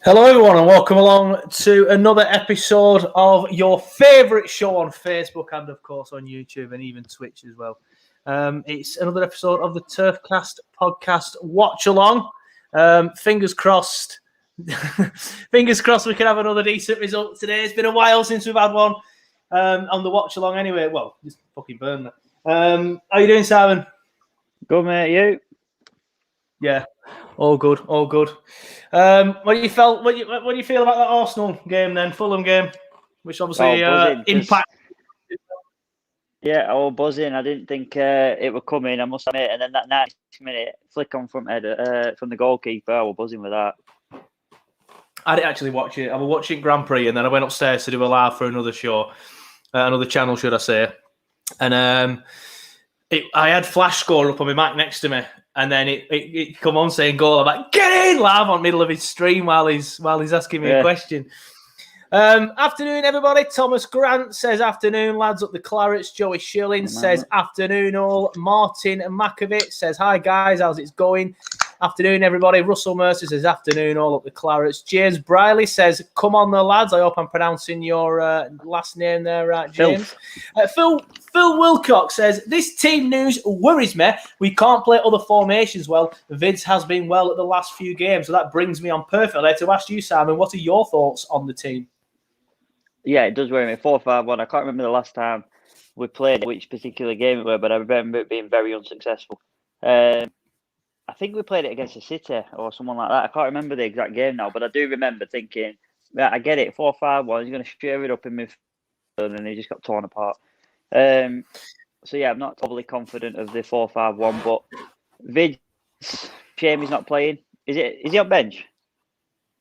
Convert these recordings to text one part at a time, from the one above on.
Hello everyone and welcome along to another episode of your favourite show on Facebook and of course on YouTube and even Twitch as well. It's another episode of the TURFCAST podcast watch along. Fingers crossed. Fingers crossed we can have another decent result today. It's been a while since we've had one on the watch along anyway. Well, just fucking Burnley. How you doing, Simon? Good, mate. You? Yeah. All good, all good. What do you feel about that Arsenal game then, Fulham game, which obviously impacted? Yeah, I was buzzing. I didn't think it would come in, I must admit. And then that 90th minute flick on from head from the goalkeeper, I was buzzing with that. I didn't actually watch it. I was watching Grand Prix, and then I went upstairs to do a live for another show, another channel, should I say? And I had Flash Score up on my mic next to me. And then it come on saying goal. I'm like, get in live on middle of his stream while he's asking me a question. Afternoon, everybody. Thomas Grant says afternoon, lads up the Clarets. Joey Shilling says afternoon all. Martin Makovic says hi guys, how's it going? Afternoon, everybody. Russell Mercer says afternoon all up the Clarets. James Briley says come on the lads. I hope I'm pronouncing your last name there right, James. Phil Wilcox says, this team news worries me. We can't play other formations well. Vids has been well at the last few games. So that brings me on perfectly to ask you, Simon, what are your thoughts on the team? Yeah, it does worry me. 4-5-1. I can't remember the last time we played which particular game it were, but I remember it being very unsuccessful. I think we played it against a City or someone like that. I can't remember the exact game now, but I do remember thinking, yeah, I get it, 4-5-1. He's going to share it up in midfield, and he just got torn apart. So yeah, I'm not overly confident of the 4-5-1, but Vid, shame he's not playing. Is he on bench?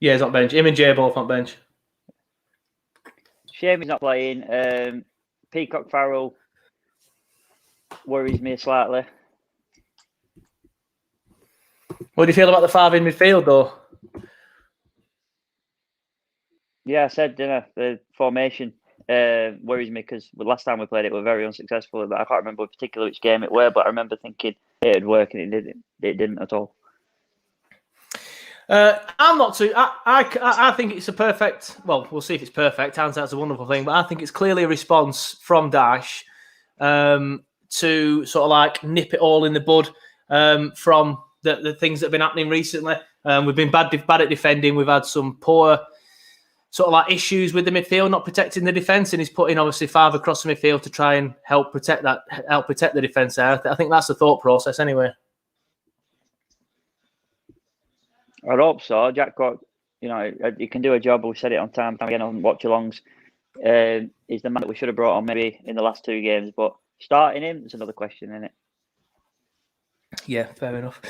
Yeah, he's on bench. Him and Jay both on bench. Shame he's not playing. Peacock Farrell worries me slightly. What do you feel about the five in midfield, though? Yeah, I said, the formation worries me because the last time we played it, we were very unsuccessful. But I can't remember particularly which game it were, but I remember thinking it'd work and it didn't. It didn't at all. I'm not too. I think it's a perfect. Well, we'll see if it's perfect. Hindsight's a wonderful thing, but I think it's clearly a response from Dash to sort of like nip it all in the bud from the things that have been happening recently. We've been bad at defending. We've had some poor sort of like issues with the midfield, not protecting the defence, and he's putting obviously five across the midfield to try and help protect the defence there. I think that's the thought process anyway. I hope so. Jack got, he can do a job. We said it on time again on watch-alongs. He's the man that we should have brought on maybe in the last two games, but starting him is another question, isn't it? Yeah, fair enough.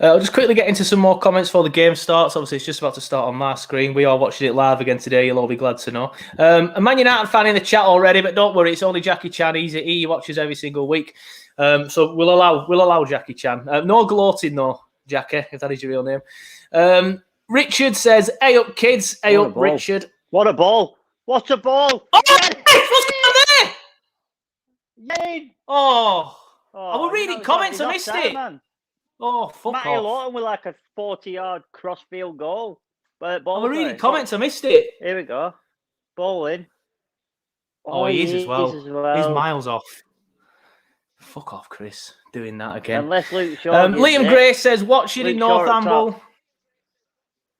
I'll just quickly get into some more comments before the game starts. Obviously, it's just about to start on my screen. We are watching it live again today. You'll all be glad to know. A Man United fan in the chat already, but don't worry, it's only Jackie Chan. He watches every single week, so we'll allow Jackie Chan. No gloating though, Jackie, if that is your real name. Richard says, "Hey up, kids! Hey up, Richard! What a ball! What a ball! Oh, what's going on there? Yay! Oh, I was reading comments. I missed it. Man. Oh, fuck Matty off! Alot with like a 40-yard crossfield goal. But I was reading comments. I missed it. Here we go. Ball in. Oh, he is as well. He's miles off. Fuck off, Chris. Doing that again. Unless Luke Shaw Liam Gray says, watch it in Northampton.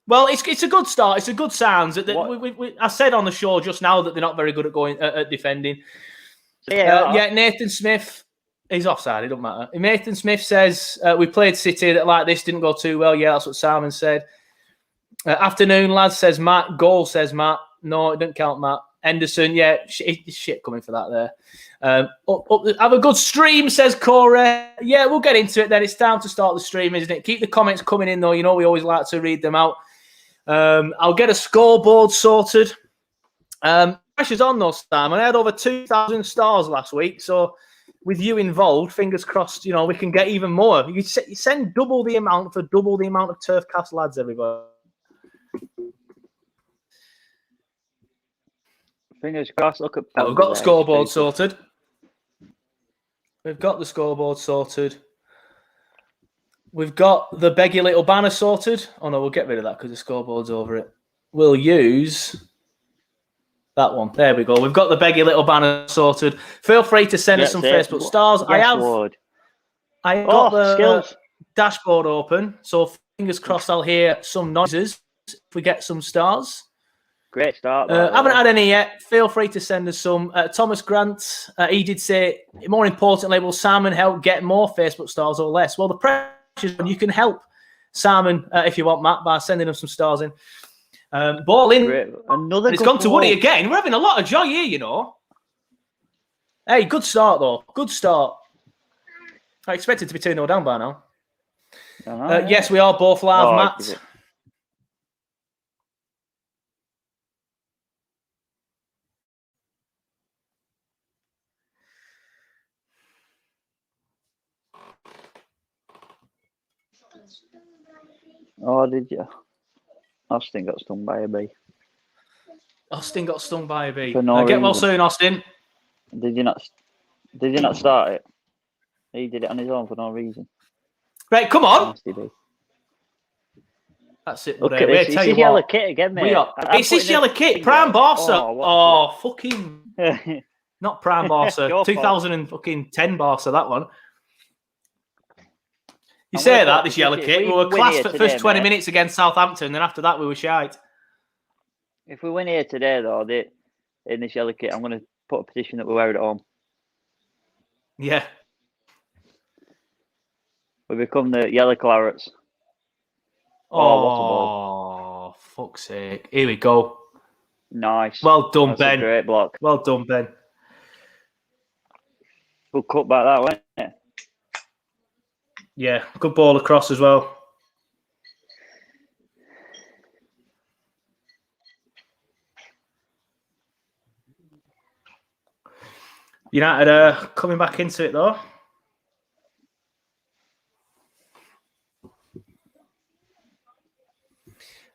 Well, it's a good start. It's a good sound. I said on the show just now that they're not very good at defending. Yeah, Nathan Smith. He's offside. It doesn't matter. Nathan Smith says, we played City that like this didn't go too well. Yeah, that's what Simon said. Afternoon, lads, says Matt. Goal, says Matt. No, it didn't count, Matt. Henderson, yeah, shit coming for that there. Have a good stream, says Corey. Yeah, we'll get into it then. It's time to start the stream, isn't it? Keep the comments coming in, though. You know we always like to read them out. I'll get a scoreboard sorted. Pressure's on, though, Simon. I had over 2,000 stars last week, so with you involved, fingers crossed, we can get even more. You send double the amount for double the amount of TURFCAST lads, everybody. Fingers crossed. Look at we've got the scoreboard sorted. We've got the scoreboard sorted. We've got the beggy little banner sorted. Oh no, we'll get rid of that because the scoreboard's over it. will use that one. There we go. We've got the beggy little banner sorted. Feel free to send us some Facebook stars. Yes, I got the skills dashboard open, so fingers crossed I'll hear some noises if we get some stars. Great start. Haven't had any yet. Feel free to send us some. Thomas Grant, he did say, more importantly, will Simon help get more Facebook stars or less? Well, the pressure is when you can help Simon, if you want, Matt, by sending us some stars in. Ball in. Another. It's gone to Woody again. We're having a lot of joy here, you know. Hey, good start, though. Good start. I expected to be 2-0 down by now. Yes, we are both live, Matt. Oh, did you? Austin got stung by a bee. Austin got stung by a bee. For no get well soon, Austin. Did you not start it? He did it on his own for no reason. Right, come on. That's it. Look at this. It's his yellow kit again, mate. It's his yellow kit. Prime Barca. Fucking. Not Prime Barca. 2010 Barca, that one. You say that, this yellow kit. We were classed for the first 20 minutes against Southampton, and after that we were shite. If we win here today, though, in this yellow kit, I'm going to put a petition that we wear it at home. Yeah. We become the yellow Clarets. Oh, fuck's sake. Here we go. Nice. Well done, Ben. Great block. Well done, Ben. Good cut back that way. Yeah, good ball across as well. United coming back into it, though.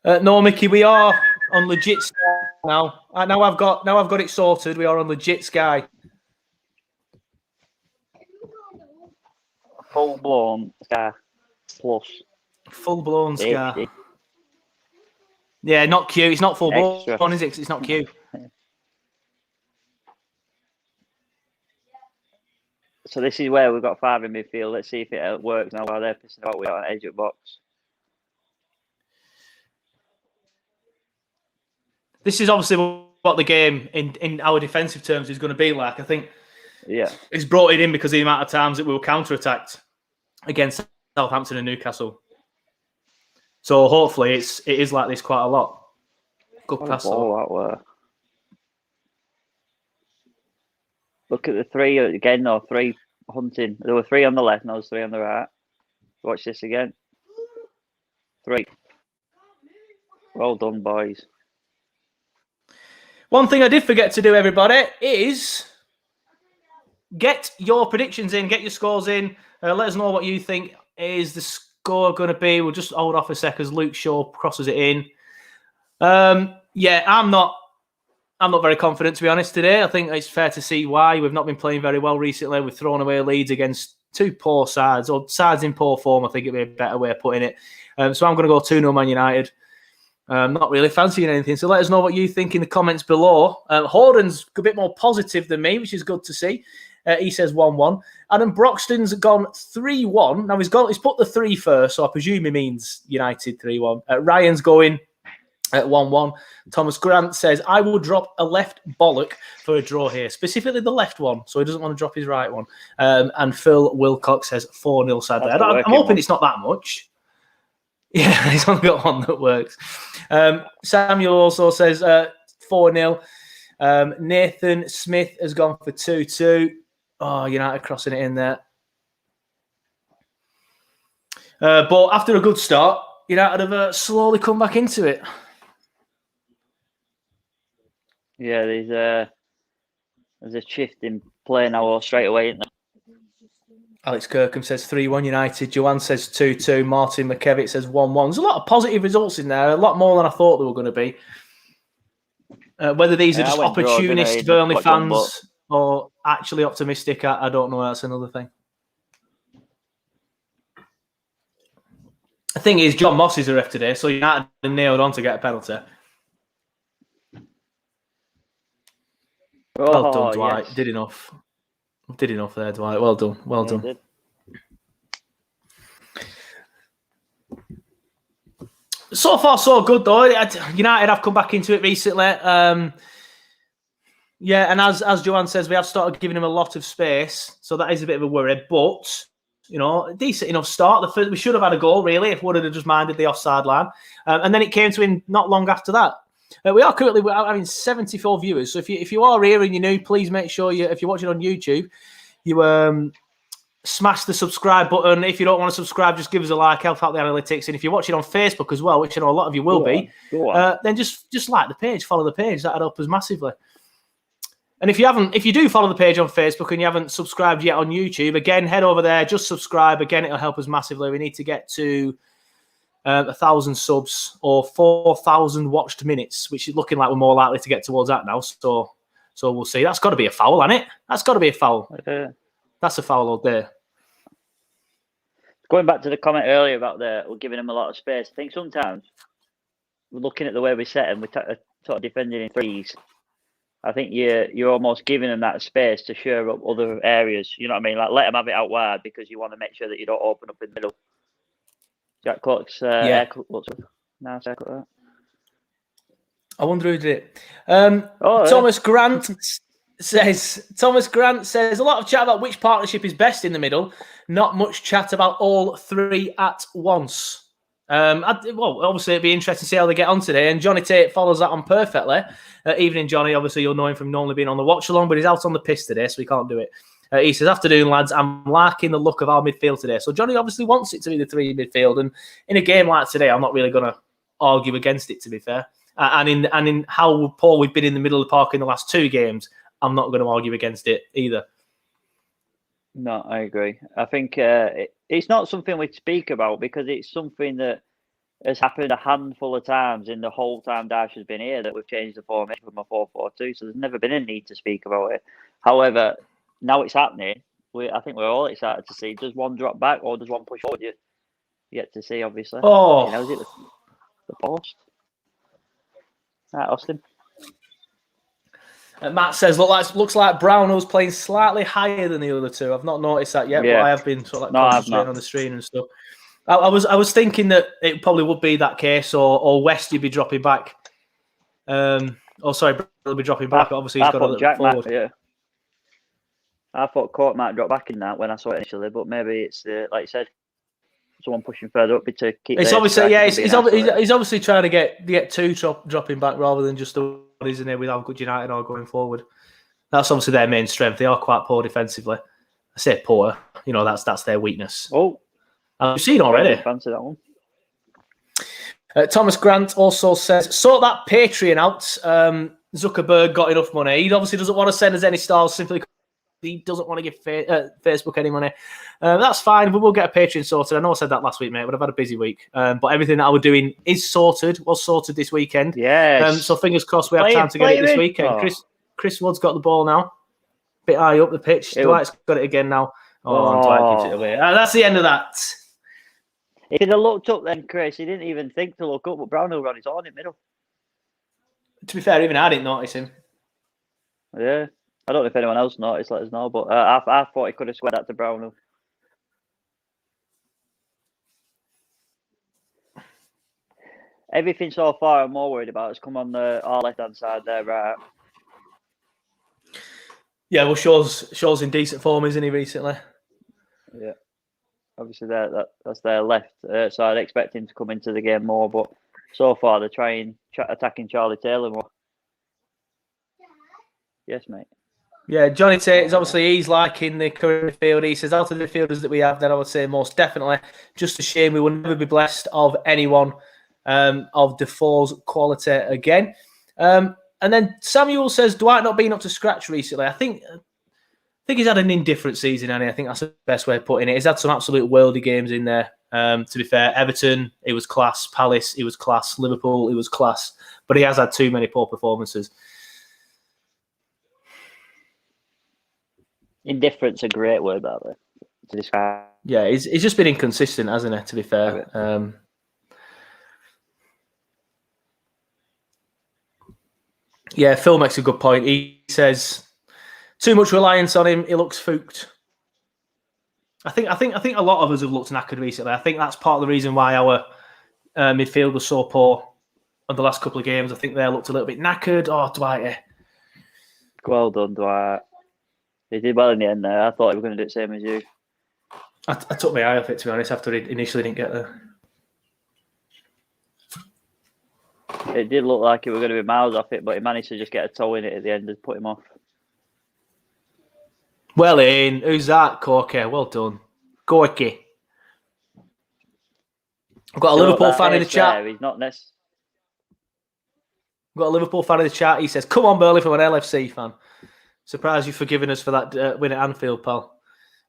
No, Mickey, we are on legit Sky now. Now I've got it sorted. We are on legit Sky. Full blown Sky Plus. Full blown Sky. Yeah, not Q. It's not full blown, is it? 'Cause it's not Q. So this is where we've got 5 in midfield. Let's see if it works now while they're pissing about we got an edge of box. This is obviously what the game in our defensive terms is going to be like. I think it's brought it in because of the amount of times that we were counter-attacked against Southampton and Newcastle. So hopefully it is like this quite a lot. Good pass. Look at the 3 again, though. 3 hunting. There were 3 on the left, now there's 3 on the right. Watch this again. 3. Well done, boys. One thing I did forget to do, everybody, is get your predictions in, get your scores in. Let us know what you think is the score going to be. We'll just hold off a sec as Luke Shaw crosses it in. Yeah, I'm not very confident, to be honest, today. I think it's fair to see why. We've not been playing very well recently. We've thrown away leads against 2 poor sides, or sides in poor form, I think it'd be a better way of putting it. So I'm going to go 2-0 Man United. Not really fancying anything. So let us know what you think in the comments below. Horden's a bit more positive than me, which is good to see. He says 1-1. Adam Broxton's gone 3-1. Now he's put the 3 first, so I presume he means United 3-1. Ryan's going at 1-1. Thomas Grant says, I will drop a left bollock for a draw here, specifically the left one, so he doesn't want to drop his right one. And Phil Wilcox says 4-0 side there. I'm hoping it's not that much. Yeah, he's only got one that works. Samuel also says 4-0. Nathan Smith has gone for 2-2. Oh, United crossing it in there. But after a good start, United have slowly come back into it. Yeah, there's a shift in play now straight away, isn't there? Alex Kirkham says 3-1 United. Joanne says 2-2. Martin McKevitt says 1-1. There's a lot of positive results in there. A lot more than I thought there were going to be. Whether these are just opportunist Burnley fans or actually optimistic, I don't know. That's another thing. The thing is, John Moss is a ref today, so United nailed on to get a penalty. Well done, Dwight. Yes. Did enough. Did enough there, Dwight. Well done. Well done. Did. So far, so good, though. United have come back into it recently. Yeah, and as Joanne says, we have started giving him a lot of space. So that is a bit of a worry. But, a decent enough start. We should have had a goal, really, if Wood had just minded the offside line. And then it came to him not long after that. We are currently having 74 viewers. So if you are here and you're new, please make sure if you're watching on YouTube, you smash the subscribe button. If you don't want to subscribe, just give us a like, help out the analytics. And if you're watching on Facebook as well, which I know a lot of you will be, then just like the page, follow the page. That'd help us massively. And if you do follow the page on Facebook and you haven't subscribed yet on YouTube, again, head over there, just subscribe. Again, it'll help us massively. We need to get to 1,000 subs or 4,000 watched minutes, which is looking like we're more likely to get towards that now. So we'll see. That's got to be a foul, hasn't it? That's got to be a foul. That's a foul all day. Going back to the comment earlier about we're giving him a lot of space. I think sometimes we're looking at the way we set him, we're sort of defending in threes. I think you're almost giving them that space to shore up other areas. You know what I mean? Like let them have it out wide because you want to make sure that you don't open up in the middle. Jack Clark's haircut looks nice haircut. That. I wonder who did it. Thomas Grant says a lot of chat about which partnership is best in the middle. Not much chat about all three at once. Obviously it'd be interesting to see how they get on today. And Johnny Tate follows that on perfectly. Evening, Johnny. Obviously you'll know him from normally being on the watch along, but he's out on the piss today, so he can't do it. He says, afternoon, lads, I'm liking the look of our midfield today. So Johnny obviously wants it to be the three midfield. And in a game like today, I'm not really going to argue against it, to be fair. And in how poor we've been in the middle of the park in the last two games, I'm not going to argue against it either. No, I agree. I think it's not something we speak about because it's something that has happened a handful of times in the whole time Dash has been here that we've changed the formation from a 4-4-2. So there's never been a need to speak about it. However, now it's happening. I think we're all excited to see. Does one drop back or does one push forward? You yet to see, obviously. Is it the post? Right, Austin. Matt says, looks like Brownell's playing slightly higher than the other two. I've not noticed that yet, but I have been sort of concentrating on the screen and stuff. I was thinking that it probably would be that case, or West you'd be dropping back. Brownell will be dropping back. Obviously, he's got a little forward. I thought Court might drop back in that when I saw it initially, but maybe it's like you said, someone pushing further up to keep. It's obviously he's obviously trying to get two dropping back rather than just the one he's in there with how good United are going forward. That's obviously their main strength. They are quite poor defensively. I say poor, that's their weakness. We've seen already. Fancy that one. Thomas Grant also says, sort that Patreon out. Zuckerberg got enough money. He obviously doesn't want to send us any stars simply because he doesn't want to give Facebook any money. That's fine. We will get a Patreon sorted. I know I said that last week, mate, but I've had a busy week. But everything that I was doing was sorted this weekend. Yes. So fingers crossed we have time to get it this weekend. Chris Wood's got the ball now. Bit high up the pitch. Dwight's got it again now. Dwight gives it away. That's the end of that. If he'd have looked up then, Chris, he didn't even think to look up, but Brownell ran his own in the middle. To be fair, even I didn't notice him. Yeah. I don't know if anyone else noticed, let us know, but I thought he could have squared that to Brownell. Everything so far I'm more worried about has come on our left-hand side there, right? Yeah, well, Shaw's in decent form, isn't he, recently? Yeah. Obviously, that's their left, so I'd expect him to come into the game more, but so far they're attacking Charlie Taylor more. Yes, mate. Yeah, Johnny Tate is obviously he's liking the current midfield. He says out of the midfielders that we have, then I would say most definitely. Just a shame we will never be blessed of anyone of Defoe's quality again. And then Samuel says Dwight not being up to scratch recently. I think he's had an indifferent season, and I think that's the best way of putting it. He's had some absolute worldy games in there. To be fair, Everton, it was class. Palace, it was class. Liverpool, it was class. But he has had too many poor performances. Indifferent's a great word, by the way, to describe. Yeah, he's just been inconsistent, hasn't he, to be fair. Yeah, Phil makes a good point. He says too much reliance on him. He looks fooked. I think a lot of us have looked knackered recently. I think that's part of the reason why our midfield was so poor on the last couple of games. I think they looked a little bit knackered. Oh, Dwight. Well done, Dwight. He did well in the end there. I thought he was going to do the same as you. I took my eye off it, to be honest, after he initially didn't get there. It did look like it was going to be miles off it, but he managed to just get a toe in it at the end and put him off. Well in. Who's that, Corky? Well done. Corky. I've got a Liverpool fan in the chat. He's not necessarily. I've got a Liverpool fan in the chat. He says, come on, Burnley, from an LFC fan. Surprised you for giving us for that win at Anfield, pal.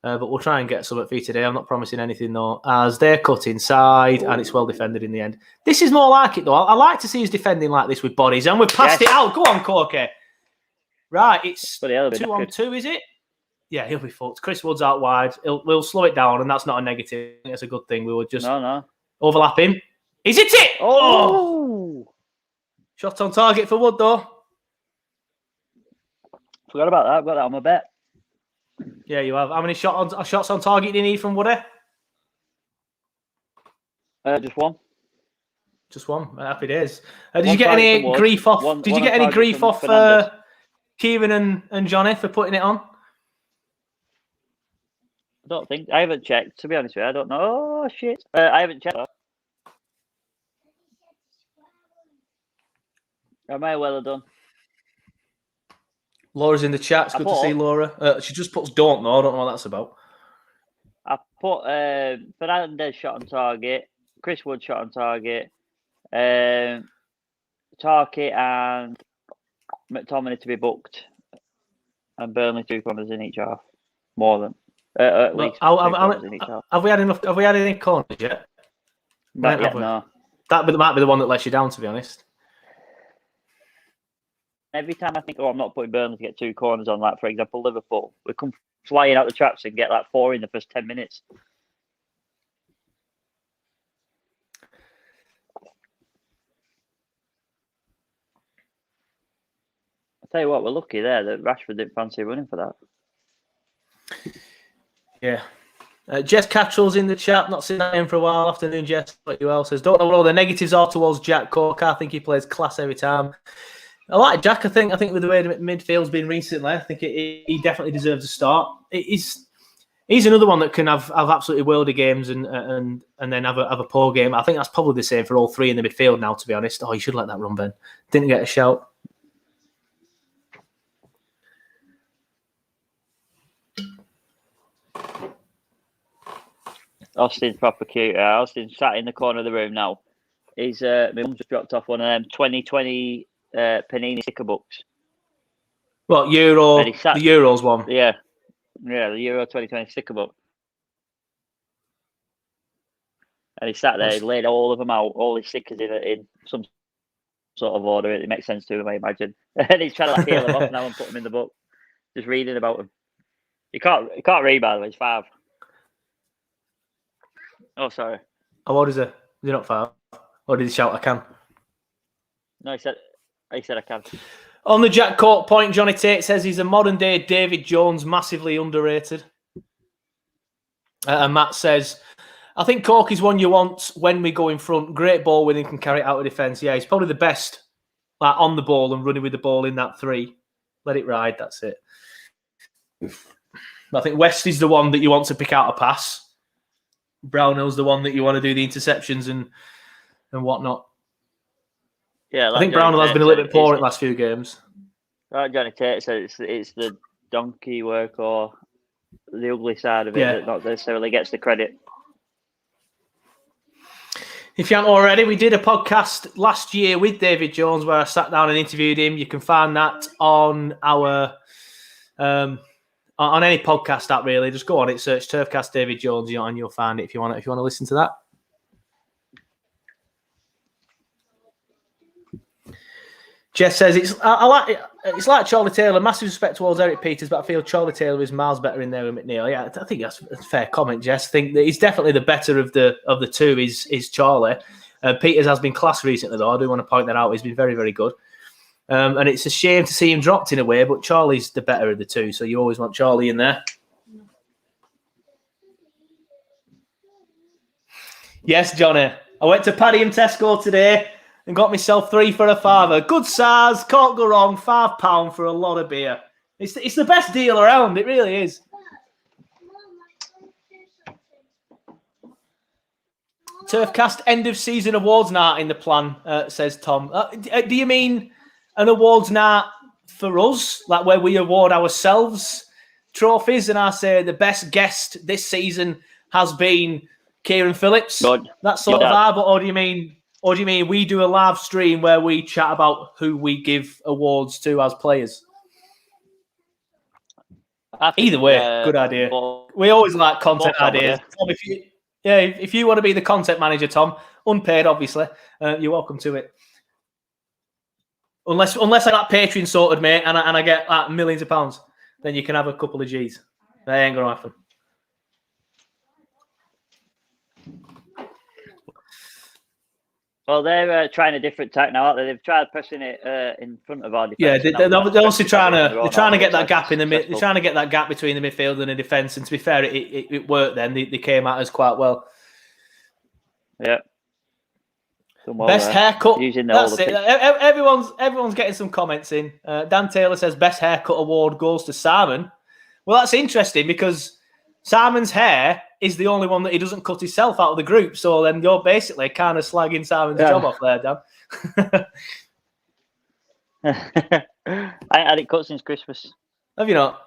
But we'll try and get something for you today. I'm not promising anything, though, as they're cut inside and it's well defended in the end. This is more like it, though. I like to see us defending like this with bodies, and we've passed it out. Go on, Corky. Right, it's 2-on-2, is it? Yeah, he'll be fucked. Chris Wood's out wide. We'll slow it down, and that's not a negative. That's a good thing. We would just overlap him. Is it? Oh! Shot on target for Wood, though. Forgot about that. I've got that on my bet. Yeah, you have. How many shots on target do you need from Woody? Just one. Just one. Happy days. Did you get any grief off? Did you get any grief off Kieran and Johnny for putting it on? I don't think. I haven't checked, to be honest with you. I don't know. Oh, shit. I haven't checked. I may well have done. Laura's in the chat. It's good to see Laura. She just puts don't know. I don't know what that's about. I put Fernandez shot on target, Chris Wood shot on target, Tarkett and McTominay to be booked, and Burnley 2 corners in each half. More than at least. Have we had enough? Have we had any corners yet? Not yet, no. That might be the one that lets you down, to be honest. Every time I think, I'm not putting Burnley to get 2 corners on, like, for example, Liverpool, we come flying out the traps and get like 4 in the first 10 minutes. I'll tell you what, we're lucky there that Rashford didn't fancy running for that. Yeah. Jess Cattrall's in the chat. Not seen that in for a while. Afternoon, Jess. What you else says? Don't know what all the negatives are towards Jack Cork. I think he plays class every time. I like Jack. I think with the way the midfield's been recently, I think he definitely deserves a start. He's another one that can have absolutely worldy games and then have a poor game. I think that's probably the same for all 3 in the midfield now, to be honest. Oh, you should let that run, Ben. Didn't get a shout. Austin's proper cute. Austin's sat in the corner of the room now. He's my mum just dropped off one of them 2020 Panini sticker books. What, Euro? The Euros one? Yeah, the Euro 2020 sticker book. And he sat there, he laid all of them out, all his stickers in some sort of order. It makes sense to him, I imagine. And he's trying to peel them off now and put them in the book. Just reading about them. He can't read, by the way. He's 5. Oh, sorry. Oh, what is it? Is he not 5? Or did he shout, I can? No, he said I can. On the Jack Cork point, Johnny Tate says he's a modern-day David Jones, massively underrated. And Matt says, I think Cork is one you want when we go in front. Great ball winning, can carry it out of defence. Yeah, he's probably the best on the ball and running with the ball in that 3. Let it ride, that's it. I think West is the one that you want to pick out a pass. Brownhill's the one that you want to do the interceptions and whatnot. Yeah, like I think Brownhill has been a little bit poor in the last few games. Like Johnny Tate said, it's the donkey work or the ugly side of it that not necessarily gets the credit. If you haven't already, we did a podcast last year with David Jones where I sat down and interviewed him. You can find that on our on any podcast app, really. Just go on it, search TURFCAST David Jones, and you'll find it if you want to listen to that. Jess says it's like Charlie Taylor. Massive respect towards Eric Peters, but I feel Charlie Taylor is miles better in there with McNeil. Yeah, I think that's a fair comment, Jess. I think that he's definitely the better of the two. Is Charlie. Peters has been class recently, though. I do want to point that out. He's been very, very good. And it's a shame to see him dropped in a way, but Charlie's the better of the two, so you always want Charlie in there. Yes, Johnny. I went to Paddy and Tesco today and got myself 3 for a £5. Good size, can't go wrong. £5 for a lot of beer. It's the best deal around. It really is. Turfcast end of season awards night in the plan, says Tom. Do you mean an awards night for us, like where we award ourselves trophies? And I say the best guest this season has been Kieran Phillips. That sort of vibe, or do you mean we do a live stream where we chat about who we give awards to as players? Either way, good idea. We always like content ideas. Tom, if you want to be the content manager, Tom, unpaid, obviously, you're welcome to it. Unless I got Patreon sorted, mate, and I get like millions of pounds, then you can have a couple of G's. That ain't gonna happen. Well, they're trying a different tack now, aren't they? They've tried pressing it in front of our defence. Yeah, they're obviously trying to get that gap in the mid. They're trying to get that gap between the midfield and the defence. And to be fair, it worked. Then they came at us quite well. Yeah. Well best haircut. That's it. Everyone's getting some comments in. Dan Taylor says best haircut award goes to Simon. Well, that's interesting because Simon's hair is the only one that he doesn't cut himself out of the group. So then you're basically kind of slagging Simon's job off there, Dan. I ain't had it cut since Christmas. Have you not?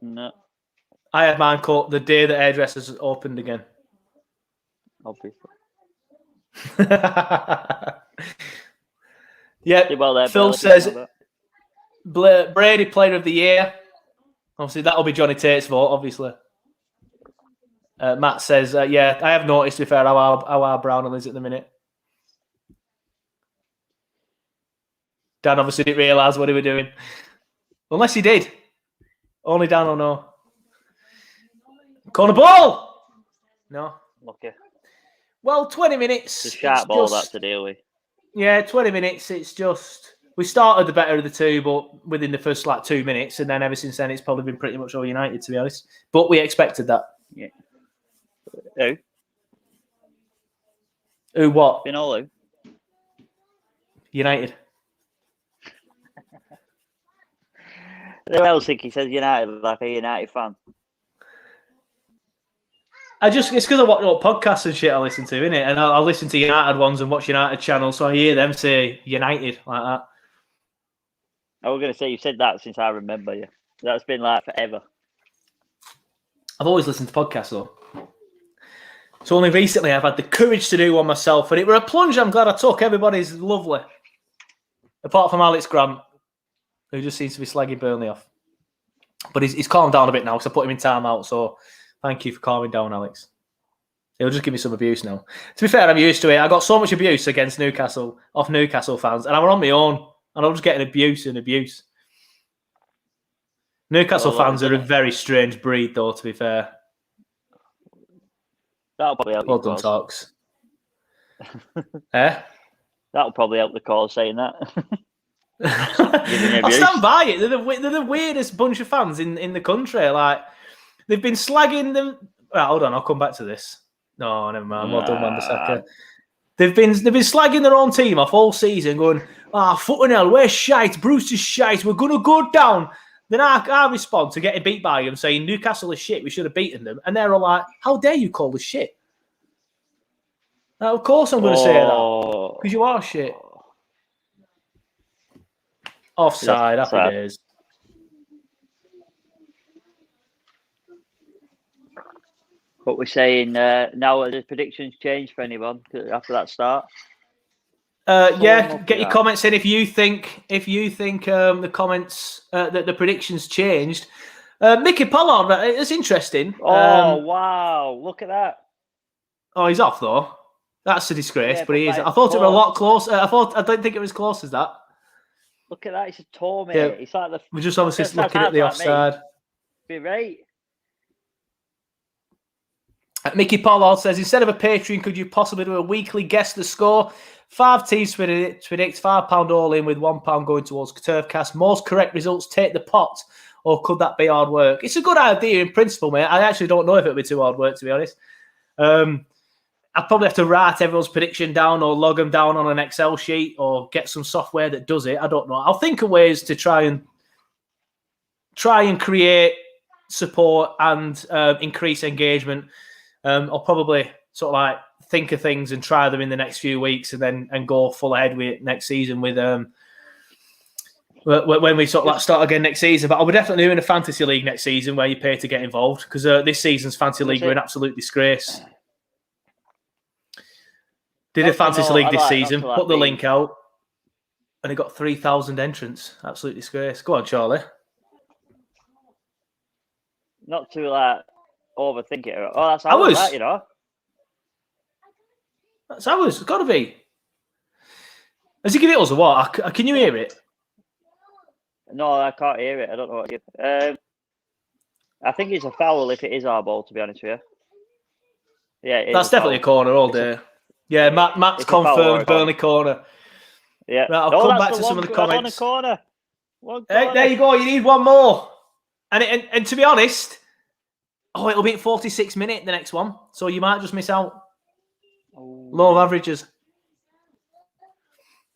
No. I had mine cut the day the hairdressers opened again. Obviously. Yeah, well, Phil says Brady Player of the Year. Obviously, that'll be Johnny Tate's vote, obviously. Matt says, yeah, I have noticed, to be fair, how our Brownhill is at the minute. Dan obviously didn't realise what he was doing. Unless he did. Only Dan will know. Corner ball! No. Okay. Well, 20 minutes. It's a sharp ball that to deal with. Yeah, 20 minutes. It's just... We started the better of the two, but within the first 2 minutes, and then ever since then, it's probably been pretty much all United, to be honest. But we expected that. Yeah. Who? Who what? Been all who? United. Who else think he says United like a United fan? It's because I watch all podcasts and shit I listen to, innit? And I listen to United ones and watch United channels, so I hear them say United like that. I was going to say, you've said that since I remember you. That's been like forever. I've always listened to podcasts, though. So only recently I've had the courage to do one myself, and it were a plunge I'm glad I took. Everybody's lovely. Apart from Alex Grant, who just seems to be slagging Burnley off. But he's calmed down a bit now because I put him in timeout, so thank you for calming down, Alex. He'll just give me some abuse now. To be fair, I'm used to it. I got so much abuse against Newcastle, off Newcastle fans, and I were on my own. And I'm just getting abuse and abuse. Newcastle fans are a very strange breed, though, to be fair. That'll probably help. Well done, talks. Eh? That'll probably help the cause saying that. I stand by it. They're the weirdest bunch of fans in the country. Like, they've been slagging them. Right, hold on, I'll come back to this. No, never mind. Well done, Wan-Bissaka. They've been slagging their own team off all season, going, fucking hell, we're shite, Bruce is shite, we're going to go down. Then I respond to getting beat by them, saying Newcastle is shit, we should have beaten them. And they're all like, how dare you call us shit? Now, of course I'm going to say that, because you are shit. Offside, happy days. What we're saying now, has the predictions changed for anyone after that start? Yeah, get your comments in if you think the comments that the predictions changed. Mickey Pollard, it's interesting. Wow, look at that. Oh, he's off though. That's a disgrace, but he is. I thought it was a lot closer. I don't think it was as close as that. Look at that, it's a toe, mate. Yeah. It's like we're just obviously looking at the offside. Be right. Mickey Pollard says, instead of a Patreon, could you possibly do a weekly guess the score 5 teams to predict, £5 all in with £1 going towards TURFCAST. Most correct results take the pot, or could that be hard work? It's a good idea in principle, mate. I actually don't know if it'll be too hard work, to be honest. I'd probably have to write everyone's prediction down or log them down on an Excel sheet or get some software that does it. I don't know. I'll think of ways to try and create support and increase engagement. I'll probably sort of like think of things and try them in the next few weeks and go full ahead with it next season with when we sort of like start again next season. But I'll be definitely doing a fantasy league next season where you pay to get involved, because this season's fantasy league were an absolute disgrace. Did a fantasy league this season, put the link out, and it got 3,000 entrants. Absolute disgrace. Go on, Charlie. Not to overthink it. Oh, that's ours, that, you know. That's ours. It's got to be. Has he given it us or what? Can you hear it? No, I can't hear it. I don't know what it is. I think it's a foul if it is our ball, to be honest with you. Yeah, that's definitely a corner all day. Yeah, Matt's confirmed Burnley corner. Yeah, right, I'll come back to some of the comments. Corner. Hey, there you go. You need one more. And to be honest, it'll be at 46 minutes the next one, so you might just miss out. Low averages.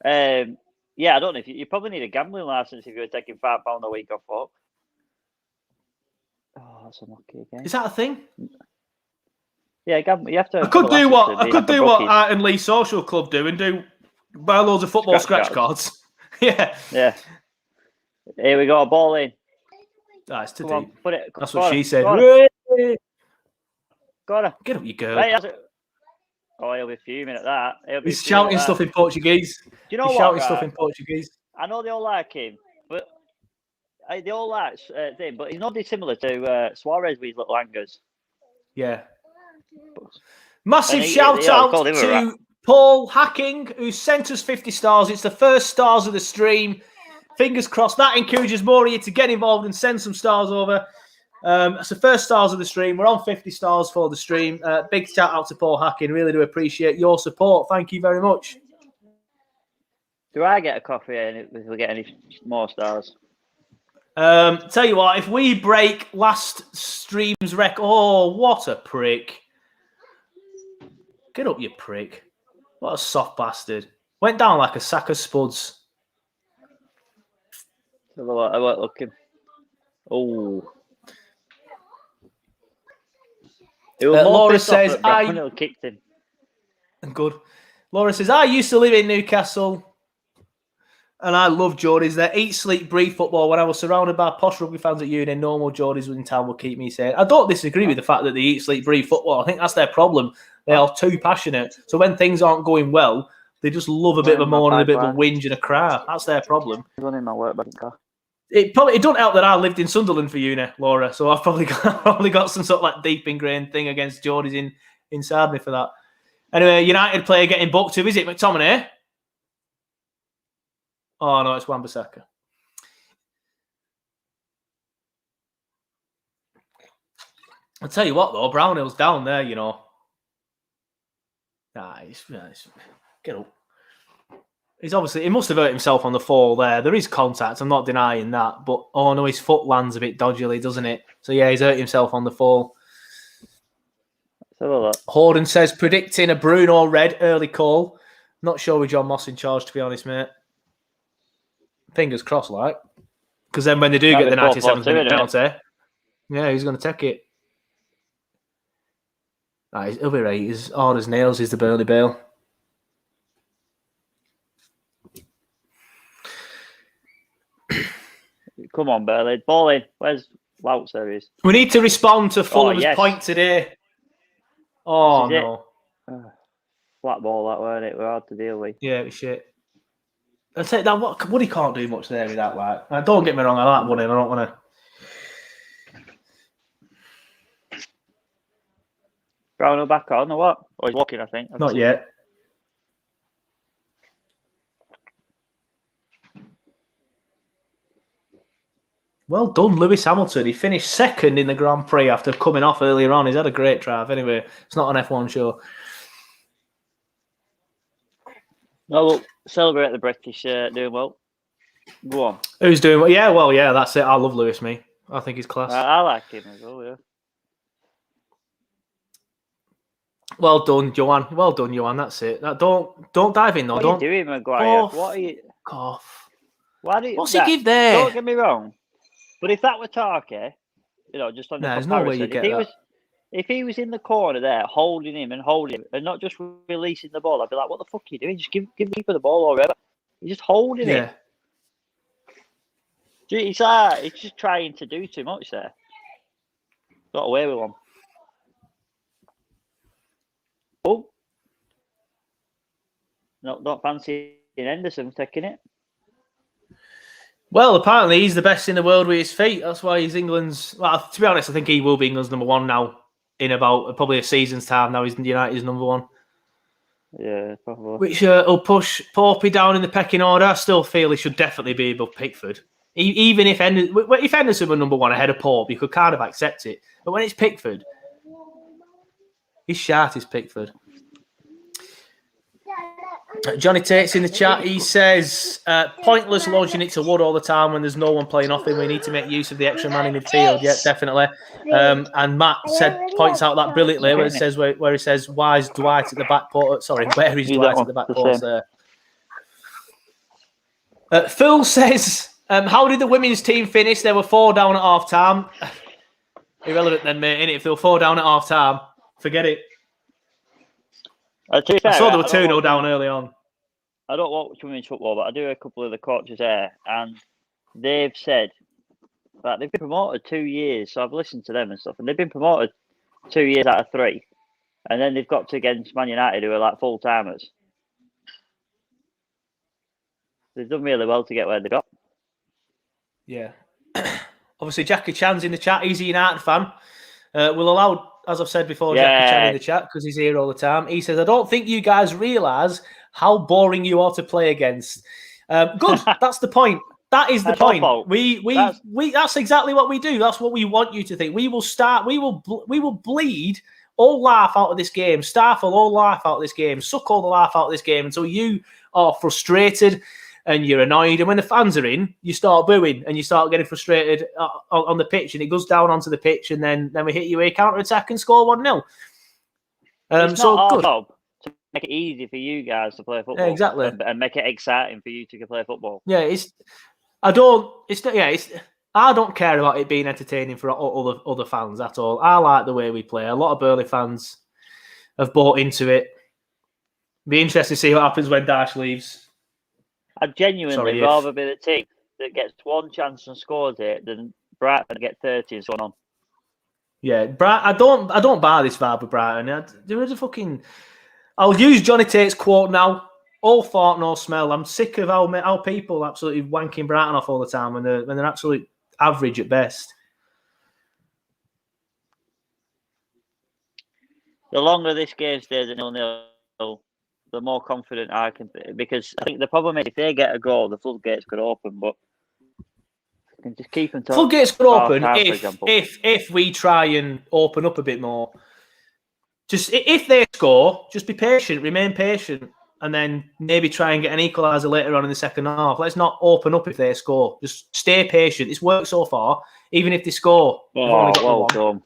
Yeah, I don't know if you probably need a gambling license if you're taking £5 a week off work. Oh, that's unlucky again. Is that a thing? Yeah, you have to. I could do what Art and Lee Social Club do and buy loads of football scratch cards. Yeah. Yeah. Here we go, ball in. That's too deep. That's what she said. Got her. Get up, you girl. Right, he'll be fuming at that. He's shouting stuff in Portuguese. Do you know He's what? Shouting stuff in Portuguese. I know they all like him, but they all like him. But he's not dissimilar to Suarez with his little hangers. Yeah. Massive shout out to Paul Hacking, who sent us 50 stars. It's the first stars of the stream. Fingers crossed that encourages more of you to get involved and send some stars over. It's the first stars of the stream. We're on 50 stars for the stream. Big shout out to Paul Hacking. Really do appreciate your support. Thank you very much. Do I get a coffee if we get any more stars? Tell you what, if we break last stream's record... Oh, what a prick. Get up, you prick. What a soft bastard. Went down like a sack of spuds. I won't look him. Oh. Laura says, I kicked him. Good. Laura says, I used to live in Newcastle and I love Geordies there. Eat, sleep, breathe football. When I was surrounded by posh rugby fans at uni, normal Geordies in town would keep me sane. I don't disagree with the fact that they eat, sleep, breathe football. I think that's their problem. They are too passionate. So when things aren't going well, they just love a bit of a moan and a bit of a whinge and a cry. That's their problem. Running my work back car. It don't help that I lived in Sunderland for uni, Laura. So I've probably got some sort of like deep ingrained thing against Geordies inside me for that. Anyway, United player getting booked to visit McTominay. Oh no, it's Wan-Bissaka. I'll tell you what though, Brownhill's down there, you know. Nice. Get up. He must have hurt himself on the fall there. There is contact, I'm not denying that. But, oh no, his foot lands a bit dodgily, doesn't it? So, yeah, he's hurt himself on the fall. Horden says, predicting a Bruno red early call. Not sure with John Moss in charge, to be honest, mate. Fingers crossed, like. Because then when they do get the 97th minute penalty, yeah, he's going to take it. He'll be right. He's hard as nails, is the Burnley Bale. Come on, Burnley. Ball in. Where's Wout series? We need to respond to Fulham's point today. Oh, no. Flat ball, that weren't it? We're hard to deal with. Yeah, it's shit. I'd say that Woody can't do much there with that. Like, don't get me wrong, I like Woody. I don't want to. Brown back on or what? Or he's walking, I think. Not yet. Well done, Lewis Hamilton. He finished second in the Grand Prix after coming off earlier on. He's had a great drive. Anyway, it's not an F1 show. No, we'll celebrate the British doing well. Go on. Who's doing well? Yeah, well, yeah, that's it. I love Lewis, me. I think he's class. I like him as well, yeah. Well done, Johan. Well done, Johan. That's it. Don't dive in, though. What are you doing, Maguire? What are you... Cough. What's he give there? Don't get me wrong. But if that were Tarky, just on the comparison, no way you get that. If he was in the corner there, holding him and not just releasing the ball, I'd be like, what the fuck are you doing? Just give the keeper the ball or whatever. You're just holding it. He's just trying to do too much there. Got away with one. Oh. No, don't fancy Henderson taking it. Well, apparently he's the best in the world with his feet. That's why he's England's... Well, to be honest, I think he will be England's number one now in about probably a season's time. Now he's United's number one. Yeah, probably. Which will push Porpy down in the pecking order. I still feel he should definitely be above Pickford. Even if Henderson were number one ahead of Porpy, you could kind of accept it. But when it's Pickford, his shart is Pickford. Johnny Tate's in the chat. He says, pointless lodging it to Wood all the time when there's no one playing off him. We need to make use of the extra man in midfield. Yeah, definitely. And Matt points out that brilliantly where he says, why is Dwight at the back post? Sorry, where is Dwight at the back post there? Phil says, how did the women's team finish? They were 4 down at half time. Irrelevant then, mate, innit? If they were 4 down at half time, forget it. I saw there were 2-0 down early on. I don't watch women's football, but I do a couple of the coaches there, and they've said that they've been promoted 2 years. So I've listened to them and stuff, and they've been promoted 2 years out of 3, and then they've got to against Man United, who are like full timers. They've done really well to get where they got. Yeah. Obviously, Jackie Chan's in the chat. He's a United fan. We'll allow, as I've said before, Jackie Chan in the chat because he's here all the time. He says, I don't think you guys realise how boring you are to play against. Good. That's the point. That is the point. That's exactly what we do. That's what we want you to think. We will bleed all laugh out of this game. Starful all laugh out of this game. Suck all the laugh out of this game until you are frustrated and you're annoyed. And when the fans are in, you start booing and you start getting frustrated on the pitch, and it goes down onto the pitch, and then we hit you a counter-attack and score 1-0. It's not our job to make it easy for you guys to play football. Yeah, exactly. And make it exciting for you to play football. Yeah, I don't care about it being entertaining for other fans at all. I like the way we play. A lot of Burnley fans have bought into it. Be interesting to see what happens when Dash leaves. I'd genuinely rather be the team that gets one chance and scores it than Brighton get 30 and so on. Yeah, I don't buy this vibe with Brighton. There is a fucking... I'll use Johnny Tate's quote now. All fart, no smell. I'm sick of how people absolutely wanking Brighton off all the time when they're absolute average at best. The longer this game stays at 0-0, the more confident I can be. Because I think the problem is if they get a goal, the floodgates could open, but you can just keep them talking. Floodgates could open if we try and open up a bit more. Just if they score, just be patient, remain patient, and then maybe try and get an equaliser later on in the second half. Let's not open up if they score. Just stay patient. It's worked so far. Even if they score, well done.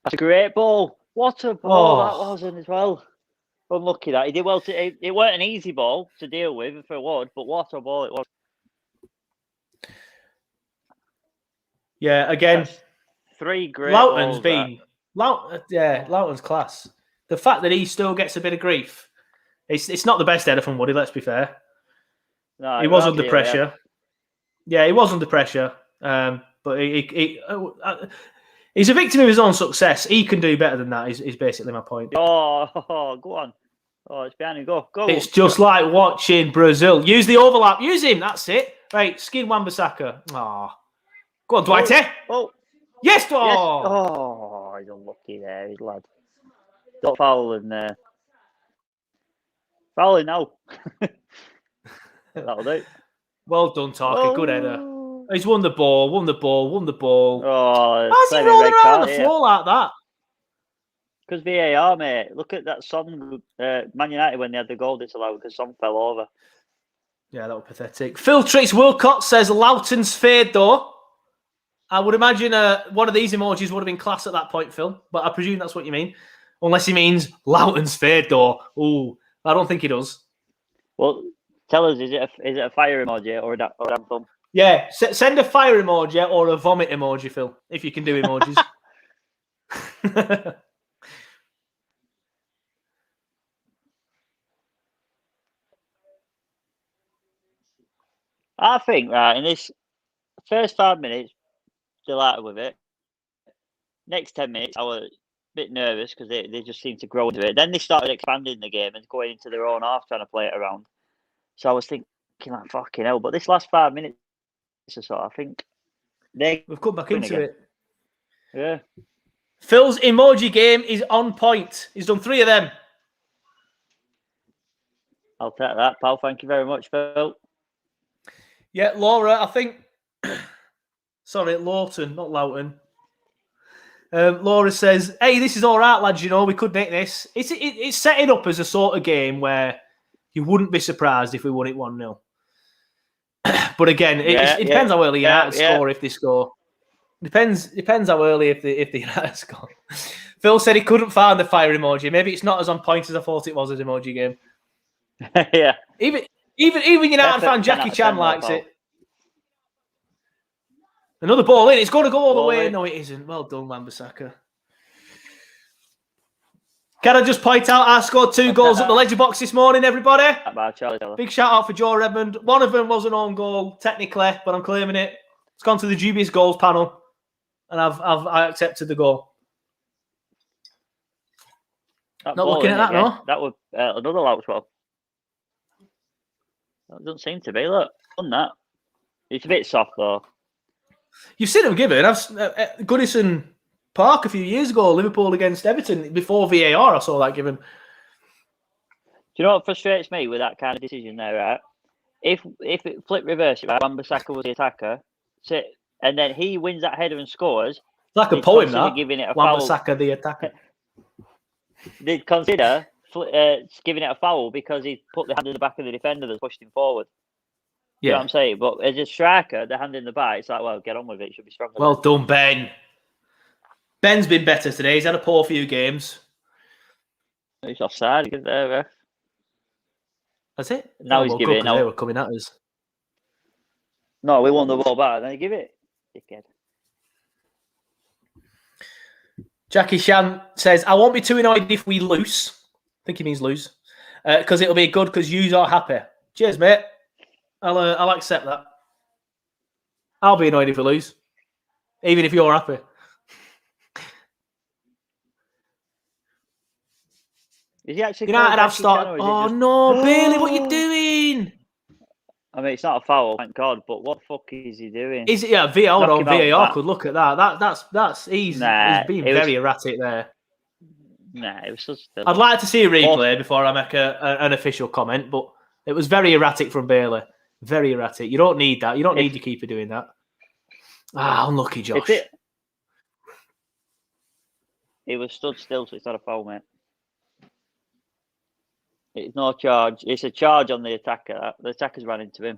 That's a great ball. What a ball that wasn't as well. Unlucky that he did well. It weren't an easy ball to deal with for Wood, but what a ball it was. Yeah, again, that's 3 great. Loughton's class. The fact that he still gets a bit of grief, it's not the best header from Woody. Let's be fair. No, he was under pressure. Yeah, he was under pressure. But he's a victim of his own success. He can do better than that. Is basically my point. Oh, go on. Oh, it's behind him. Go. It's just like watching Brazil. Use the overlap. Use him. That's it. Right, skin Wan-Bissaka. Oh. Go on, Dwight. Yes. Oh, he's unlucky there, his lad. Don't foul him there. Foul him now. That'll do. Well done, Tarky. Good header. He's won the ball. Oh, how's he rolling around on the floor like that? Because VAR, mate. Look at that Son, Man United, when they had the goal disallowed because Son fell over. Yeah, that was pathetic. Phil Tricks Wilcott says Loughton's fade, though. I would imagine one of these emojis would have been class at that point, Phil. But I presume that's what you mean. Unless he means Loughton's fade, though. Ooh, I don't think he does. Well, tell us, is it a fire emoji or a damn thumb? Yeah, send a fire emoji or a vomit emoji, Phil, if you can do emojis. I think, right, in this first 5 minutes, delighted with it. Next 10 minutes, I was a bit nervous because they just seemed to grow into it. Then they started expanding the game and going into their own half, trying to play it around. So I was thinking, like, fucking hell. But this last 5 minutes or so, I think we've come back into it. Yeah. Phil's emoji game is on point. He's done 3 of them. I'll take that, pal. Thank you very much, Phil. Yeah, Laura, I think... Sorry, Lawton, not Loughton. Laura says, hey, this is all right, lads, you know, we could make this. It's setting up as a sort of game where you wouldn't be surprised if we won it 1-0. But again, it depends how early United score, if they score. Depends how early if the United score. Phil said he couldn't find the fire emoji. Maybe it's not as on point as I thought it was as emoji game. Yeah. Even United fan Jackie Chan likes it. Another ball in. It's going to go all the way. No, it isn't. Well done, Wan-Bissaka. Can I just point out I scored 2 goals at the Ledger Box this morning, everybody? Big shout out for Joe Redmond. One of them was an own goal, technically, but I'm claiming it. It's gone to the dubious goals panel, and I accepted the goal. Not looking at that, no? That was another Loughton. That doesn't seem to be. Look, on that. It's a bit soft, though. You've seen him given. Goodison Park a few years ago, Liverpool against Everton, before VAR, I saw that given. Do you know what frustrates me with that kind of decision there, right? If it flipped reverse, right, Wan-Bissaka was the attacker, and then he wins that header and scores. It's like a poem, that. Giving it a Wan-Bissaka the attacker. They'd consider giving it a foul because he put the hand in the back of the defender that pushed him forward. You know what I'm saying? But as a striker, the hand in the back, it's like, well, get on with it. It should be stronger. Well done, Ben. Ben's been better today. He's had a poor few games. He's offside. He's there, ref. That's it? Now he's giving it. They were coming at us. No, we want the ball back. Then he give it. Dickhead. Jackie Chan says, I won't be too annoyed if we lose. I think he means lose. Because it'll be good because you are happy. Cheers, mate. I'll accept that. I'll be annoyed if we lose. Even if you're happy. Is he actually United have started. Oh, no, Bailey, what are you doing? I mean, it's not a foul, thank God, but what the fuck is he doing? Is it? Yeah, VAR could look at that. He's being very erratic there. Nah, it was just... I'd like to see a replay before I make an official comment, but it was very erratic from Bailey. Very erratic. You don't need that. You don't need your keeper doing that. Unlucky, Josh. It was stood still, so it's not a foul, mate. It's no charge. It's a charge on the attacker. The attacker's ran into him.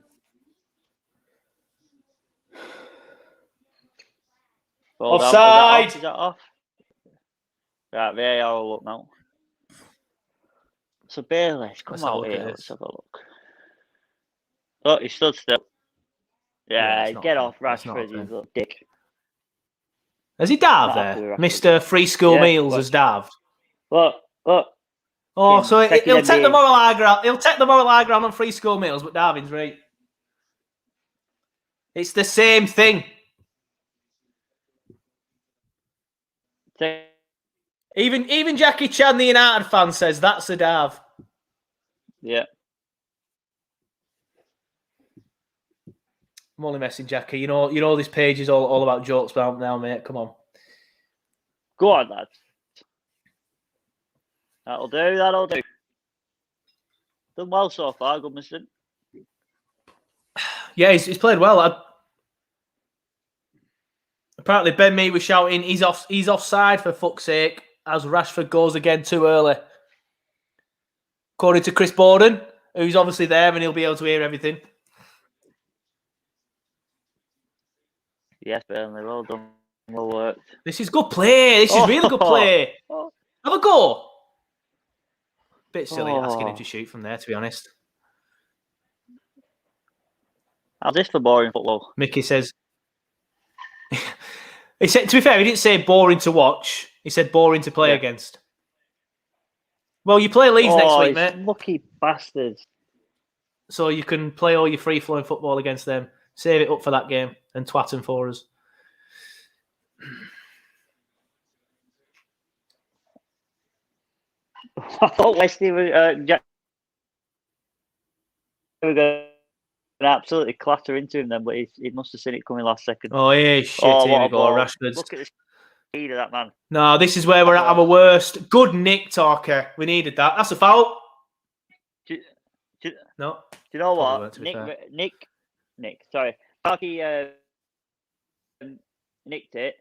Offside! Is that off? Right, VAR will look now. So Bailey, come out here. Let's have a look. Oh, he stood still. Yeah, get off, Rashford, you little dick. Has he dived there? Mr. Free School Meals has dived. Look. Oh, so he'll take the moral high ground. He'll take the moral high ground on Free School Meals, but Darwin's right. It's the same thing. Even Jackie Chan, the United fan, says that's a dive. Yeah. I'm only messing, Jackie. You know this page is all about jokes now, mate. Come on. Go on, lads. That'll do. Done well so far, Goodmanson. Yeah, he's played well. Apparently, Ben Mee was shouting, he's offside for fuck's sake. as Rashford goes again too early. According to Chris Borden, who's obviously there and he'll be able to hear everything. Yes, Burnley, well done. Well worked. This is good play. This is really good play. Have a go. Bit silly asking him to shoot from there, to be honest. How's this for boring football? Mickey says... He said, to be fair, he didn't say boring to watch. He said boring to play against. Well, you play Leeds next week, mate. Lucky bastards. So you can play all your free-flowing football against them. Save it up for that game and twat them for us. I thought Wesley was going to absolutely clatter into him then, but he must have seen it coming last second. Oh, yeah, shit. Here we go, Rashford. Look at the speed of that man. No, this is where we're at our worst. Good nick, Talker. We needed that. That's a foul. No. Do you know what? Nick, sorry. Parky nicked it,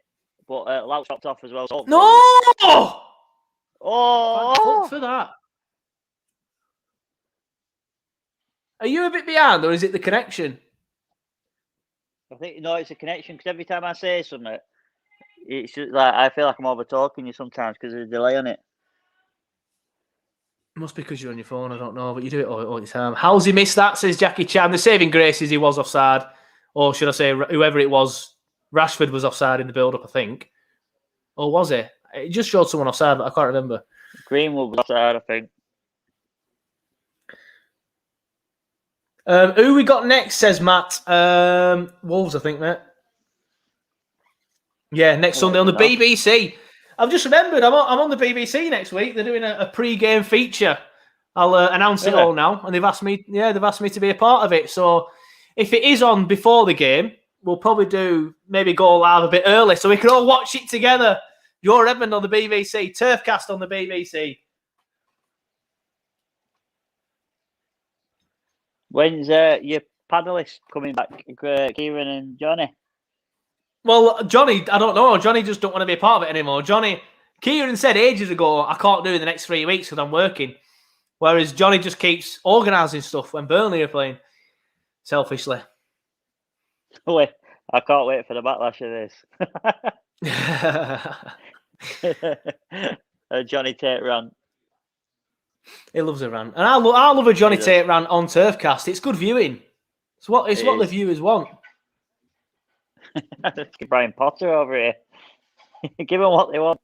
but Louch chopped off as well. So no! Oh! For that. Are you a bit behind, or is it the connection? I think it's a connection because every time I say something, it's just like I feel like I'm over talking you sometimes because there's a delay on it. Must be because you're on your phone. I don't know, but you do it all the time. How's he missed that? Says Jackie Chan. The saving grace is he was offside, or should I say, whoever it was, Rashford was offside in the build-up, I think. Or was he? It just showed someone offside, but I can't remember. Greenwood was offside, I think. Who we got next, says Matt. Wolves, I think, mate. Yeah, next Sunday on the BBC. I've just remembered, I'm on the BBC next week. They're doing a pre-game feature. I'll announce it all now, and they've asked me to be a part of it. So if it is on before the game, we'll probably maybe go live a bit early so we can all watch it together. You're Edmund on the BBC, Turfcast on the BBC. When's your paddlists coming back, Kieran and Johnny? Well, Johnny, I don't know. Johnny just don't want to be a part of it anymore. Kieran said ages ago, I can't do the next 3 weeks because I'm working. Whereas Johnny just keeps organising stuff when Burnley are playing, selfishly. Wait, I can't wait for the backlash of this. Johnny Tate rant. He loves a rant. And I love a Johnny Tate rant on Turfcast. It's good viewing. It's what the viewers want. Brian Potter over here. Give them what they want.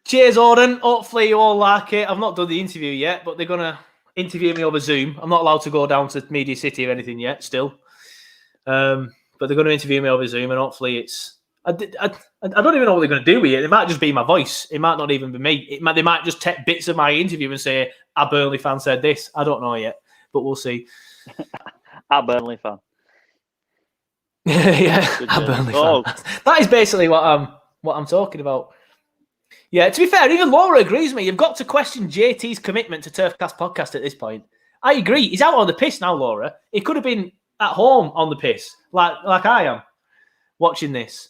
Cheers, Auden. Hopefully you all like it. I've not done the interview yet, but they're going to interview me over Zoom. I'm not allowed to go down to Media City or anything yet, still. But they're going to interview me over Zoom, and hopefully it's... I don't even know what they're going to do with it. It might just be my voice. It might not even be me. They might just take bits of my interview and say, a Burnley fan said this. I don't know yet, but we'll see. A Burnley fan. Yeah, a Burnley fan. That is basically what I'm talking about. Yeah, to be fair, even Laura agrees with me. You've got to question JT's commitment to Turfcast podcast at this point. I agree. He's out on the piss now, Laura. He could have been at home on the piss, like I am, watching this.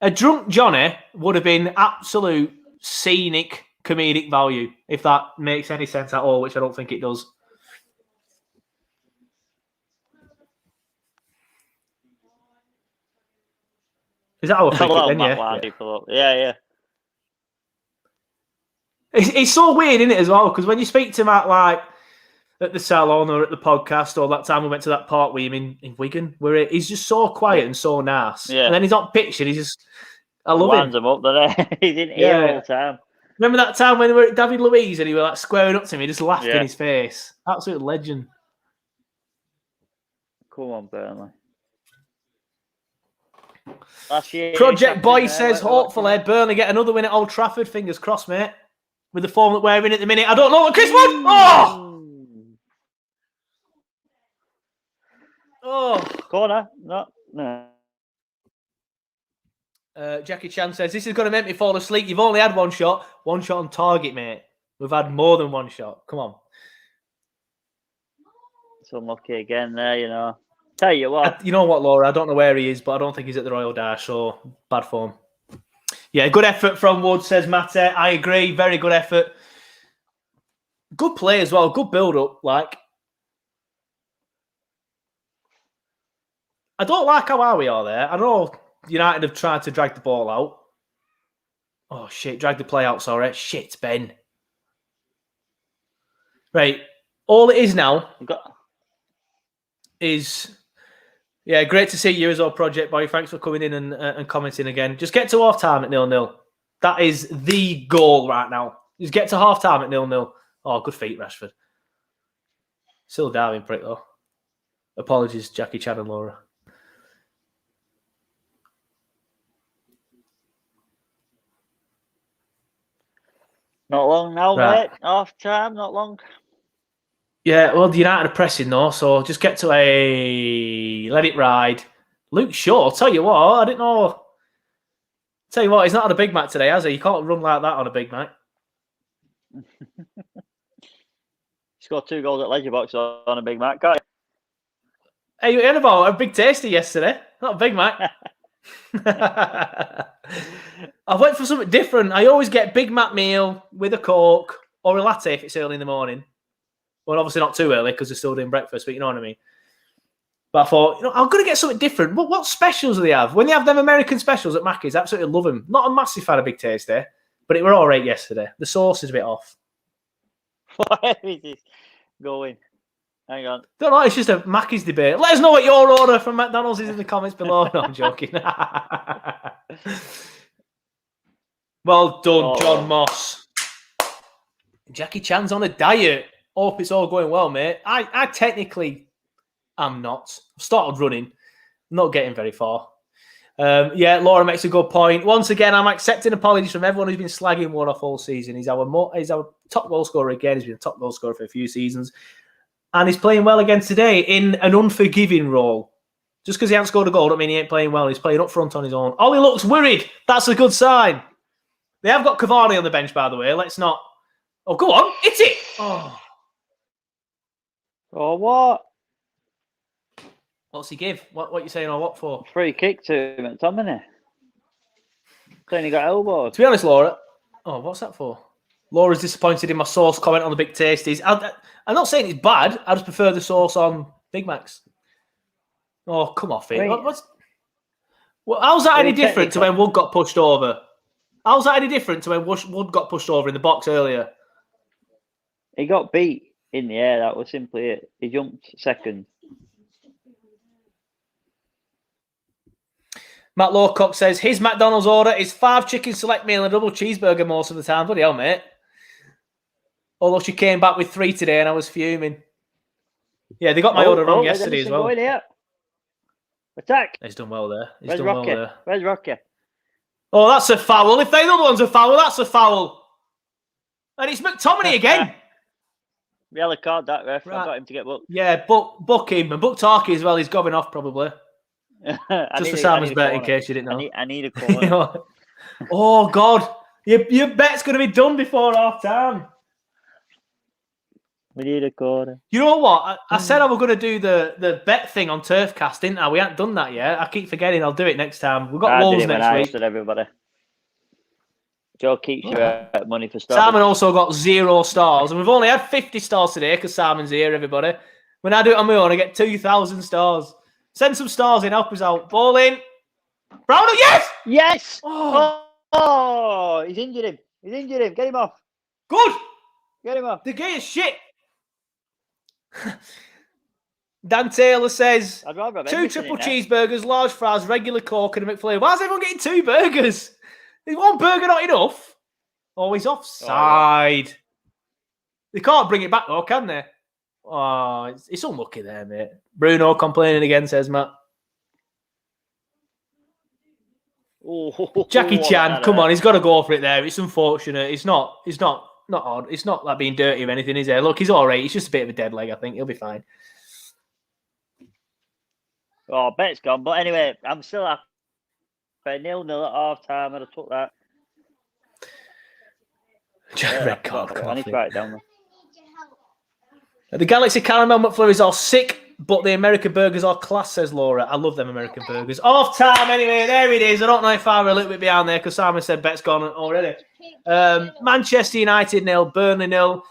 A drunk Johnny would have been absolute scenic comedic value, if that makes any sense at all, which I don't think it does. Is that our free kick then? Yeah. It's so weird, isn't it, as well? Because when you speak to Matt, like, at the salon or at the podcast, or that time we went to that park with him in Wigan, where he's just so quiet and so nice. Yeah. And then he's on pitch and he's just... I love him. Him up, doesn't he? He's in here all the time. Remember that time when we were at David Luiz and he was like squaring up to me, just laughed in his face? Absolute legend. Come on, Burnley. Last year, Project Boy says, hopefully, Burnley get another win at Old Trafford. Fingers crossed, mate. With the form that we're in at the minute. I don't know what Chris was. Oh! Corner. No. Jackie Chan says, this is going to make me fall asleep. You've only had one shot. One shot on target, mate. We've had more than one shot. Come on. It's unlucky again there, you know. Tell you what. You know what, Laura? I don't know where he is, but I don't think he's at the Royal Dash, so bad form. Yeah, good effort from Wood, says Mate. I agree. Very good effort. Good play as well. Good build-up. Like, I don't like how we are there. I know United have tried to drag the ball out. Oh, shit. Drag the play out, sorry. Shit, Ben. Right. All it is now is... Yeah, great to see you as well, Project Boy. Thanks for coming in and commenting again. Just get to half-time at 0-0. That is the goal right now. Just get to half-time at 0-0. Oh, good feet, Rashford. Still a diving prick, though. Apologies, Jackie Chan and Laura. Not long now, mate. Half-time, not long. Yeah, well, the United are pressing, though, so just get to a... Let it ride. Luke Shaw, I'll tell you what, I didn't know... Tell you what, he's not on a Big Mac today, has he? You can't run like that on a Big Mac. He scored 2 goals at Leisure Box on a Big Mac, can't he? Hey, you heard about a Big Tasty yesterday, not a Big Mac. I went for something different. I always get Big Mac meal with a Coke or a latte if it's early in the morning. Well, obviously not too early because they're still doing breakfast, but you know what I mean. But I thought, I'm going to get something different. What specials do they have? When they have them American specials at Mackey's, I absolutely love them. Not a massive fan of Big Tasty, but it were all right yesterday. The sauce is a bit off. Where is this going? Hang on. Don't know, it's just a Mackey's debate. Let us know what your order from McDonald's is in the comments below. No, I'm joking. Well done, John Moss. Jackie Chan's on a diet. Hope it's all going well, mate. I technically am not. I've started running. I'm not getting very far. Yeah, Laura makes a good point. Once again, I'm accepting apologies from everyone who's been slagging Wood off all season. He's our top goal scorer again. He's been a top goal scorer for a few seasons. And he's playing well again today in an unforgiving role. Just because he hasn't scored a goal don't mean he ain't playing well. He's playing up front on his own. Ollie looks worried. That's a good sign. They have got Cavani on the bench, by the way. Let's not... Oh, go on. Hit it. Oh, what? What's he give? What you saying or what for? Free kick to him at McTominay. Then he got elbowed. To be honest, Laura... Oh, what's that for? Laura's disappointed in my sauce comment on the Big Tasties. I'm not saying it's bad. I just prefer the sauce on Big Macs. Oh, come off it. How's that any different to when Wood got pushed over? How's that any different to when Wood got pushed over in the box earlier? He got beat in the air. That was simply it. He jumped second. Matt Lawcock says, his McDonald's order is 5 chicken select meal and a double cheeseburger most of the time. Bloody hell, mate. Although she came back with 3 today and I was fuming. Yeah, they got my order wrong yesterday as well. Attack. He's done well there. Where's Rocky? Where's Rocky? Oh, that's a foul. If the other one's a foul, that's a foul. And it's McTominay again. Yellow card, that ref. Right. I got him to get booked. Yeah, book him. And book Tarky as well. He's going off probably. Just for Simon's bet in case you didn't know. I need a corner. Oh, God. Your bet's going to be done before half time. We need a corner. You know what? I said I was going to do the bet thing on TURFCAST, didn't I? We haven't done that yet. I keep forgetting. I'll do it next time. We've got Wolves next week. Everybody. Joe keeps you money for stars. Simon also got 0 stars. And we've only had 50 stars today because Simon's here, everybody. When I do it on my own, I get 2,000 stars. Send some stars in. Help us out. Ball in. Browner, yes! Yes! Oh, he's injured him. Get him off. Good. Get him off. The gay is shit. Dan Taylor says 2 triple cheeseburgers, large fries, regular Coke, and a McFlurry. Why is everyone getting 2 burgers? Is 1 burger not enough? Oh, he's offside. They can't bring it back though, can they? Oh, it's unlucky there, mate. Bruno complaining again, says Matt. Jackie Chan, come on, he's got to go for it there. It's unfortunate. It's not odd. It's not like being dirty or anything, is it? Look, he's all right. He's just a bit of a dead leg, I think. He'll be fine. Oh, bet's gone. But anyway, I'm still happy. 0-0 at half time. I'd have took that. Red card. I need to write it down. The Galaxy Caramel McFlurries are sick but the American burgers are class, says Laura. I love them American burgers. Off time anyway. There it is. I don't know if I were a little bit behind there because Simon said bet's gone already. Manchester United 0, Burnley 0.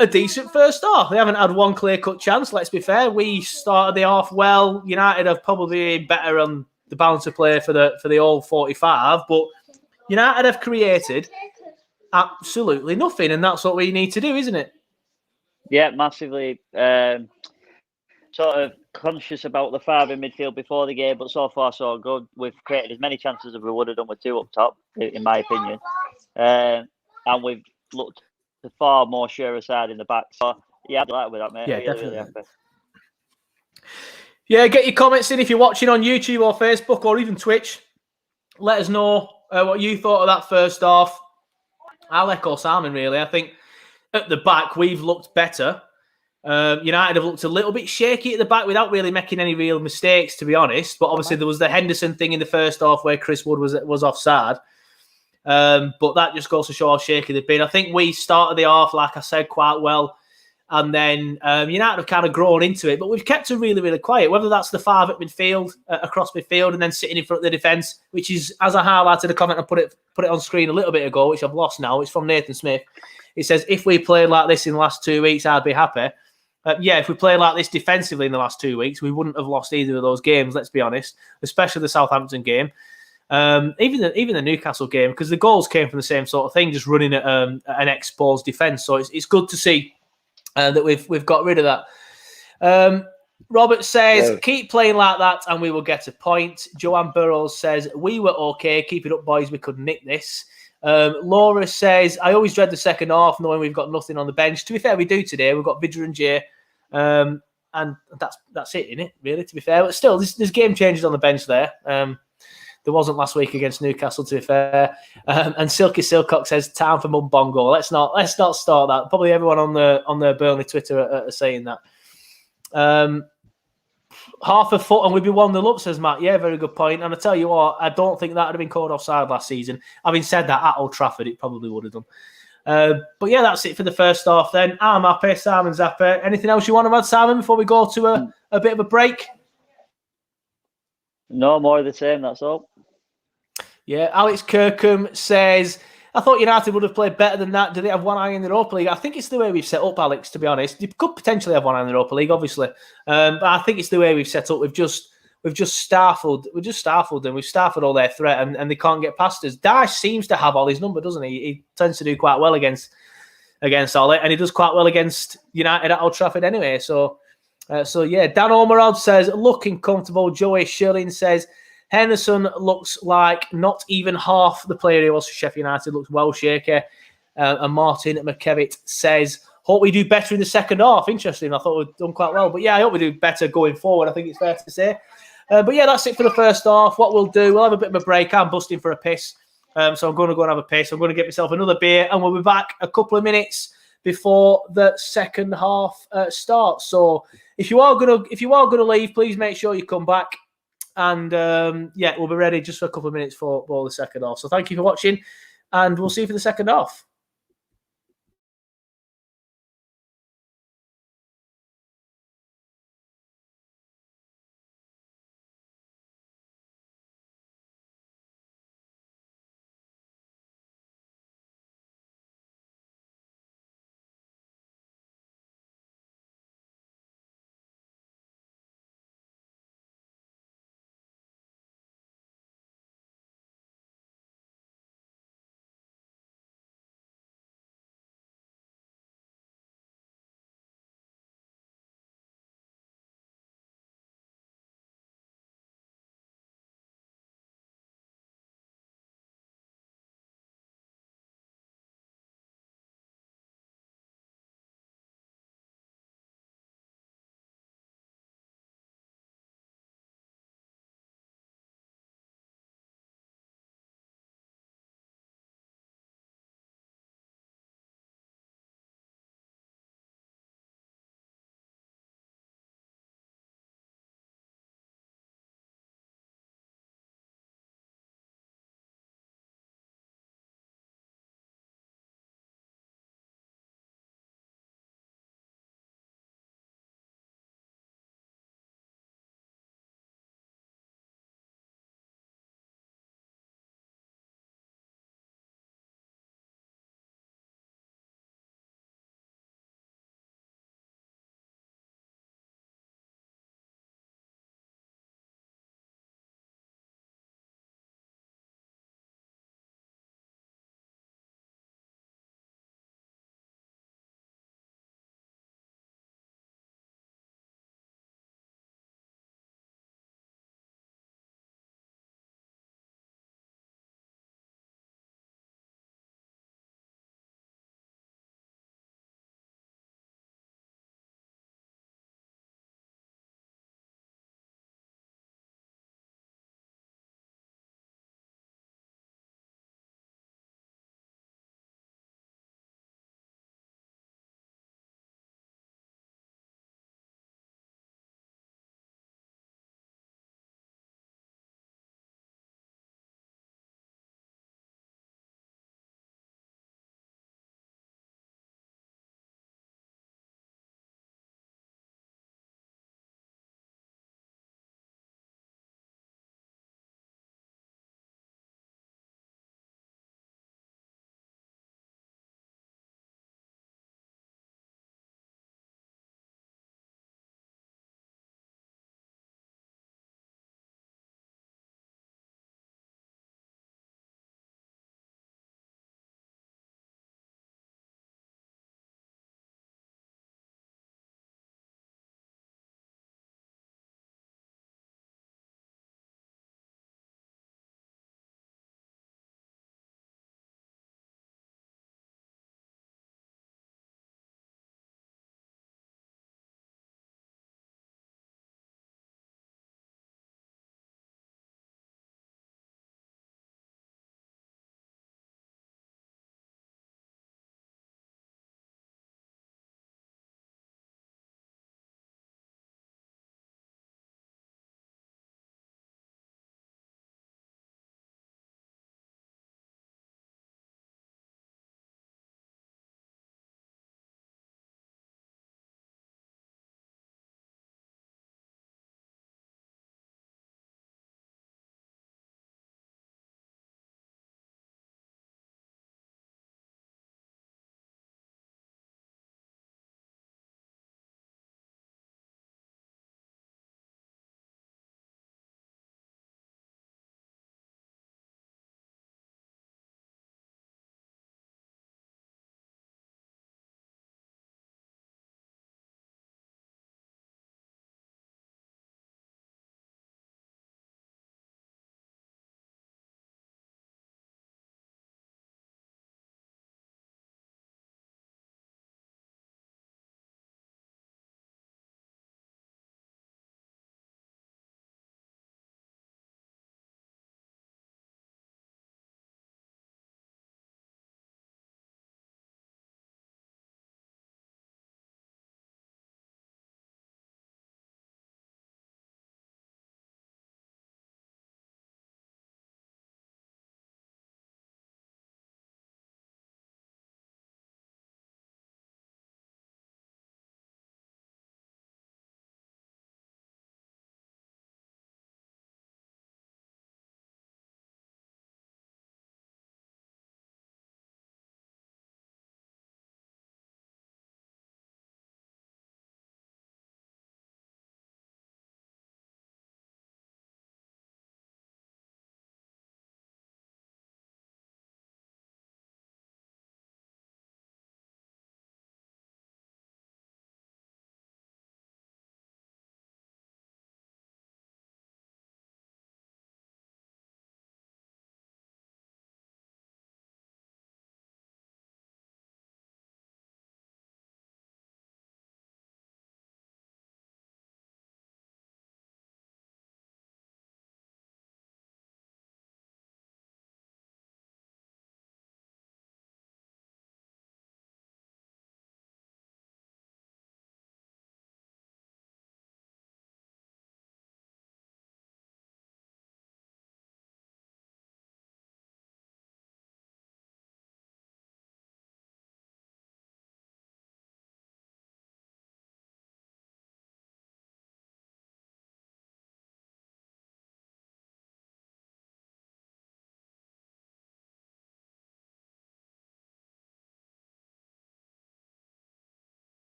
A decent first half. They haven't had one clear-cut chance, let's be fair. We started the half well. United have probably been better on the balance of play for the old 45, but United have created absolutely nothing, and that's what we need to do, isn't it? Yeah, massively. Sort of conscious about the five in midfield before the game, but so far so good. We've created as many chances as we would have done with two up top, in my opinion. And we've looked a far more surer side in the back. So, yeah, I'd like with that, mate. Yeah, really, definitely. really happy. Yeah, get your comments in if you're watching on YouTube or Facebook or even Twitch. Let us know what you thought of that first half. I'll echo Simon, really. I think at the back, we've looked better. United have looked a little bit shaky at the back without really making any real mistakes, to be honest. But obviously, there was the Henderson thing in the first half where Chris Wood was offside. But that just goes to show how shaky they've been. I think we started the half, like I said, quite well. And then United have kind of grown into it. But we've kept it really, really quiet, whether that's the five at midfield, across midfield, and then sitting in front of the defence, which is, as I highlighted a comment and put it on screen a little bit ago, which I've lost now. It's from Nathan Smith. It says, if we played like this in the last 2 weeks, I'd be happy. Yeah, if we played like this defensively in the last 2 weeks, we wouldn't have lost either of those games, let's be honest, especially the Southampton game. Even the Newcastle game, because the goals came from the same sort of thing, just running at an exposed defence. So it's good to see that we've got rid of that. Robert says, keep playing like that and we will get a point. Joanne Burrows says, we were okay. Keep it up, boys. We could nick this. Laura says, I always dread the second half knowing we've got nothing on the bench. To be fair, we do today. We've got Vidra and Jay. And that's it, innit, really, to be fair. But still, there's game changers on the bench there. There wasn't last week against Newcastle, to be fair. And Silky Silcock says, time for Mum Bongo. Let's not start that. Probably everyone on the Burnley Twitter are saying that. Half a foot and we'd be 1-0 up, says Matt. Yeah, very good point. And I tell you what, I don't think that would have been called offside last season. Having said that, at Old Trafford, it probably would have done. But yeah, that's it for the first half then. I'm happy. Simon's happy. Anything else you want to add, Simon, before we go to a bit of a break? No, more of the same, that's all. Yeah, Alex Kirkham says, I thought United would have played better than that. Do they have one eye in the Europa League? I think it's the way we've set up, Alex, to be honest. You could potentially have one eye in the Europa League, obviously. But I think it's the way we've set up. We've just stifled them. We've stifled all their threat and they can't get past us. Dyche seems to have all his number, doesn't he? He tends to do quite well against Ollie, and he does quite well against United at Old Trafford anyway. So yeah, Dan Omerod says, looking comfortable. Joey Shirling says, Henderson looks like not even half the player he was for Sheffield United. Looks well shaky. And Martin McKevitt says, hope we do better in the second half. Interesting. I thought we'd done quite well. But yeah, I hope we do better going forward. I think it's fair to say. But yeah, that's it for the first half. What we'll do, we'll have a bit of a break. I'm busting for a piss. So I'm going to go and have a piss. I'm going to get myself another beer. And we'll be back a couple of minutes before the second half starts. So if you are going to leave, please make sure you come back. And yeah, we'll be ready just for a couple of minutes for the second half. So thank you for watching, and we'll see you for the second half.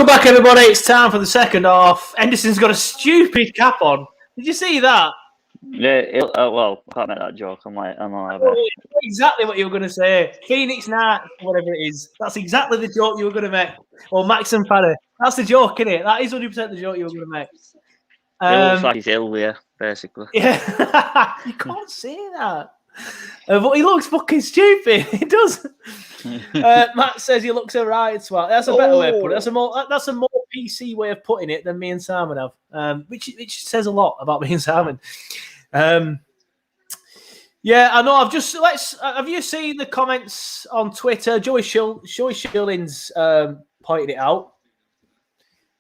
Welcome back, everybody. It's time for the second half. Henderson's got a stupid cap on. Did you see that? Yeah, well, I can't make that joke. I'm like, exactly what you were going to say. Phoenix Knight, whatever it is. That's exactly the joke you were going to make. Or Maxim Paddy. That's the joke, isn't it? That is 100% the joke you were going to make. It looks like he's ill here, basically. Yeah, you can't say that. But he looks fucking stupid. He does. Matt says he looks alright. Well, that's a better way of putting it. That's a more PC way of putting it than me and Simon have, which says a lot about me and Simon. Yeah, I know. Have you seen the comments on Twitter? Joey Shilling's pointed it out.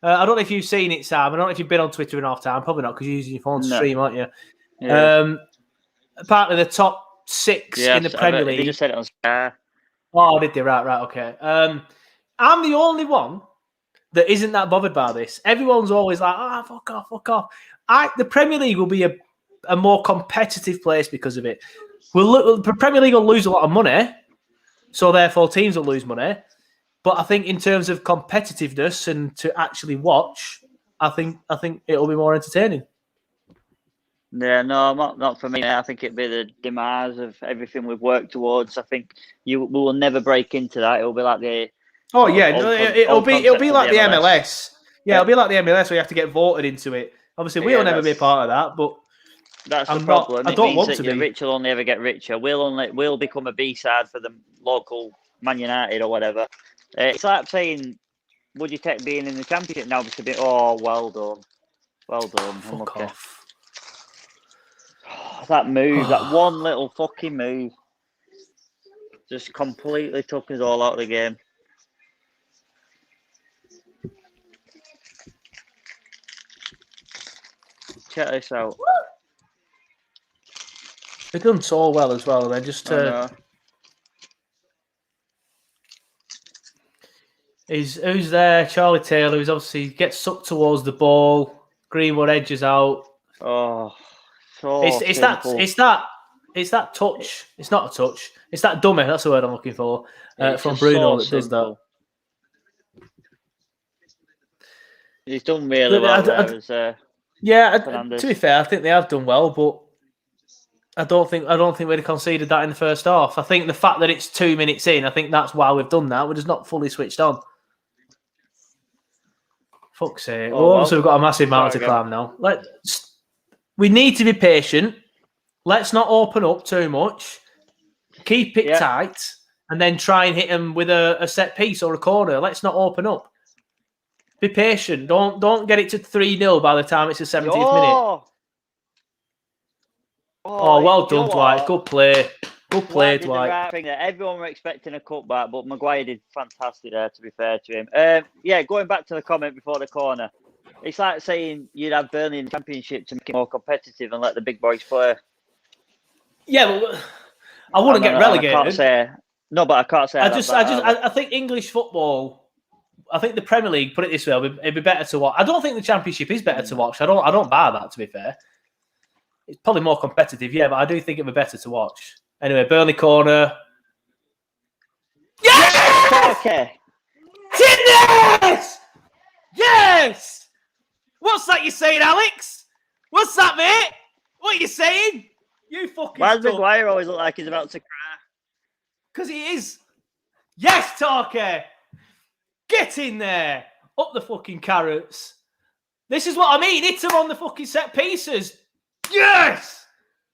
I don't know if you've seen it, Sam. I don't know if you've been on Twitter in half time. Probably not, because you're using your phone to stream, aren't you? Yeah. Apparently, the top 6 in the Premier League. They just said it on Sky. Oh, did they? Right, okay. I'm the only one that isn't that bothered by this. Everyone's always like, fuck off. The Premier League will be a more competitive place because of it. The Premier League will lose a lot of money, so therefore teams will lose money. But I think in terms of competitiveness and to actually watch, I think it'll be more entertaining. Yeah, no, not for me. I think it'd be the demise of everything we've worked towards. I think we will never break into that. It'll be like the it'll be like the MLS. Yeah, it'll be like the MLS where you have to get voted into it. Obviously, we'll never be a part of that, but that's the problem. I don't want to be. The rich will only ever get richer. We'll become a B-side for the local Man United or whatever. It's like saying, would you take being in the Championship now to be, well done. Fuck off. That move, that one little fucking move, just completely took us all out of the game. Check this out. They've done so well as well. They're just... Who's there? Charlie Taylor, who's obviously gets sucked towards the ball. Greenwood edges out. Oh, so it's that touch. It's not a touch. It's that dummy. That's the word I'm looking for. From Bruno that does that. He's done really well. To be fair, I think they have done well, but I don't think we'd have conceded that in the first half. I think the fact that it's 2 minutes in, I think that's why we've done that. We're just not fully switched on. Fuck's sake. Obviously, we've got a massive mountain to climb now. We need to be patient. Let's not open up too much. Keep it tight, and then try and hit them with a set piece or a corner. Let's not open up. Be patient. Don't get it to 3-0 by the time it's the 70th minute. Well done, Dwight. Good play. Good play, Dwight. The right thing there. Everyone were expecting a cutback, but Maguire did fantastic there, to be fair to him. Going back to the comment before the corner. It's like saying you'd have Burnley in the Championship to make it more competitive and let the big boys play. Yeah, but I wouldn't get relegated. I can't say. I think English football. I think the Premier League. Put it this way, it'd be better to watch. I don't think the Championship is better to watch. I don't buy that. To be fair, it's probably more competitive. Yeah, but I do think it'd be better to watch. Anyway, Burnley corner. Yes! Okay. Yes! What's that you're saying, Alex? What's that, mate? What are you saying? You fucking Why does Maguire always look like he's about to cry? Because he is. Yes, Tarky! Get in there! Up the fucking carrots. This is what I mean. Hit him on the fucking set pieces. Yes!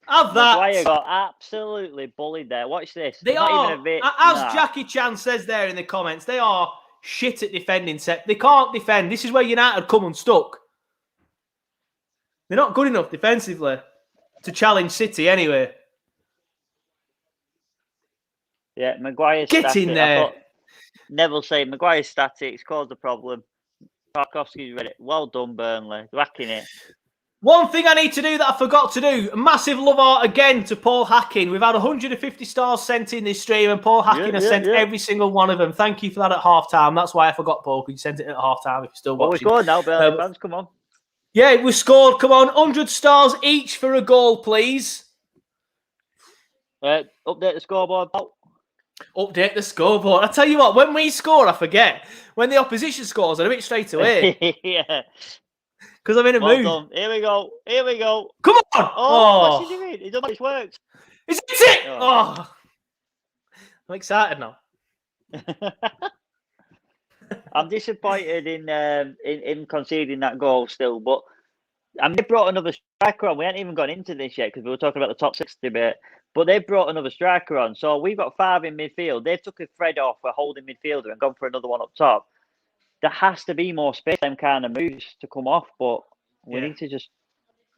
Have that. Maguire got absolutely bullied there. Watch this. They are, as Jackie Chan says there in the comments, they are shit at defending set. They can't defend. This is where United come unstuck. They're not good enough defensively to challenge City anyway. Yeah, Maguire's Get static. in there. Neville saying Maguire's static. It's caused a problem. Tarkowski's read it. Well done, Burnley. Whacking it. One thing I need to do that I forgot to do. Massive love art again to Paul Hacking. We've had 150 stars sent in this stream, and Paul Hacking has sent every single one of them. Thank you for that at half-time. That's why I forgot, Paul, because you sent it at half-time if you're still watching. We're scored now, Burnley fans. Come on. Yeah, we scored. Come on, 100 stars each for a goal, please. Update the scoreboard. Update the scoreboard. I tell you what, when we score, I forget. When the opposition scores, I do it straight away. Yeah. Because I'm in a mood. Done. Here we go. Come on! Oh, what's he doing? He's done it worked. It's it! Oh. I'm excited now. I'm disappointed in conceding that goal still, but they brought another striker on. We hadn't even gone into this yet because we were talking about the top 6 debate. But they brought another striker on. So we've got 5 in midfield. They've took a thread off a holding midfielder and gone for another one up top. There has to be more space, them kind of moves to come off, but we need to just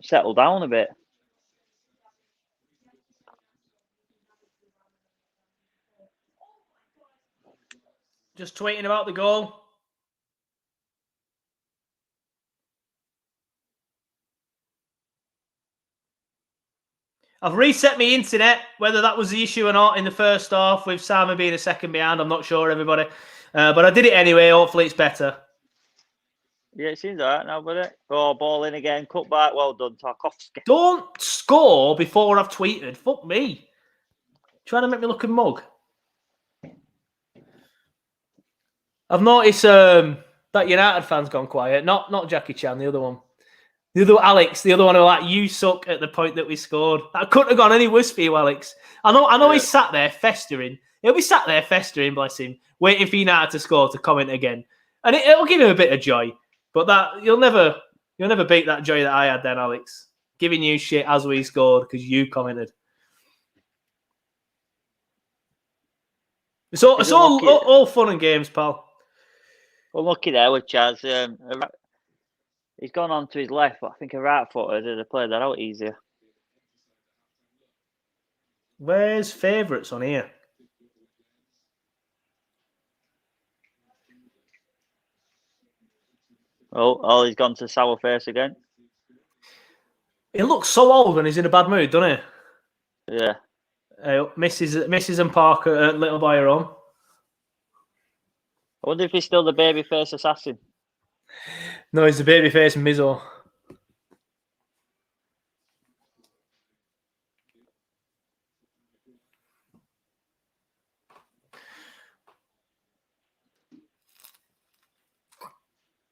settle down a bit. Just tweeting about the goal. I've reset my internet, whether that was the issue or not in the first half with Simon being a second behind. I'm not sure, everybody. But I did it anyway. Hopefully it's better. Yeah, it seems all right now, buddy. Oh, ball in again. Cut back. Well done, Tarkovsky. Don't score before I've tweeted. Fuck me. Trying to make me look a mug. I've noticed that United fan's gone quiet. Not Jackie Chan, the other one. The other Alex, the other one who like, you suck at the point that we scored. That couldn't have gone any worse for you, Alex. I know he's sat there festering. He'll be sat there festering, bless him, waiting for United to score to comment again. And it'll give him a bit of joy. But that you'll never beat that joy that I had then, Alex. Giving you shit as we scored because you commented. It's all fun and games, pal. Well, lucky there with Chaz. He's gone on to his left, but I think a right footer would have played that out easier. Where's favourites on here? Oh, he's gone to sour face again. He looks so old when he's in a bad mood, doesn't he? Yeah. Mrs. and Parker, little boy are on. I wonder if he's still the babyface assassin. No, he's the babyface Mizzo.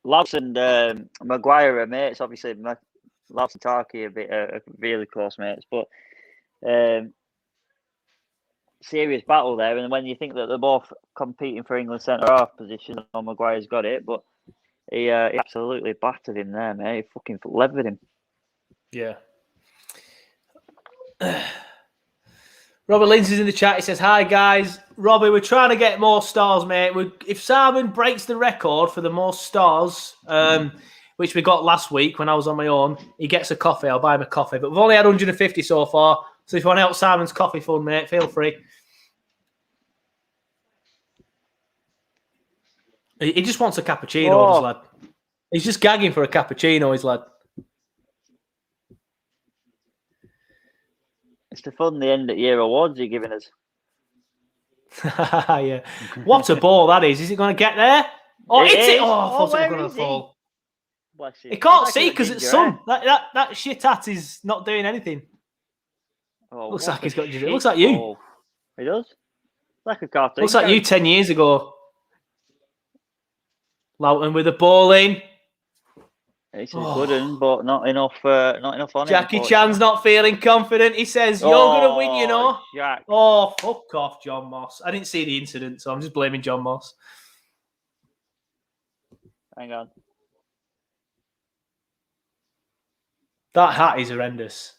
Lads and Maguire are mates. Obviously, Lads and Tarky are really close mates, but serious battle there. And when you think that they're both competing for England centre half position, Maguire's got it, but he absolutely battered him there, mate. He fucking levered him. Yeah. Robert Lindsay's in the chat. He says, "Hi guys, Robbie. We're trying to get more stars, mate. If Simon breaks the record for the most stars, which we got last week when I was on my own, he gets a coffee. I'll buy him a coffee. But we've only had 150 so far. So if you want to help Simon's coffee fund, mate, feel free." He just wants a cappuccino, his lad. He's just gagging for a cappuccino, his lad. It's the fun the end of year awards you're giving us. Yeah. What a ball that is. Is it going to get there? Oh, it's it. Oh, I thought it was going to fall. He can't see because it's sun. That shit hat is not doing anything. Oh, looks like he's got. It looks like you. He does. Like a cartoon. Looks like you 10 years ago. Loughton with a ball in. It's a good one, but not enough on it. Jackie Chan's not feeling confident. He says, "You're going to win, you know." Jack. Oh, fuck off, John Moss. I didn't see the incident, so I'm just blaming John Moss. Hang on. That hat is horrendous.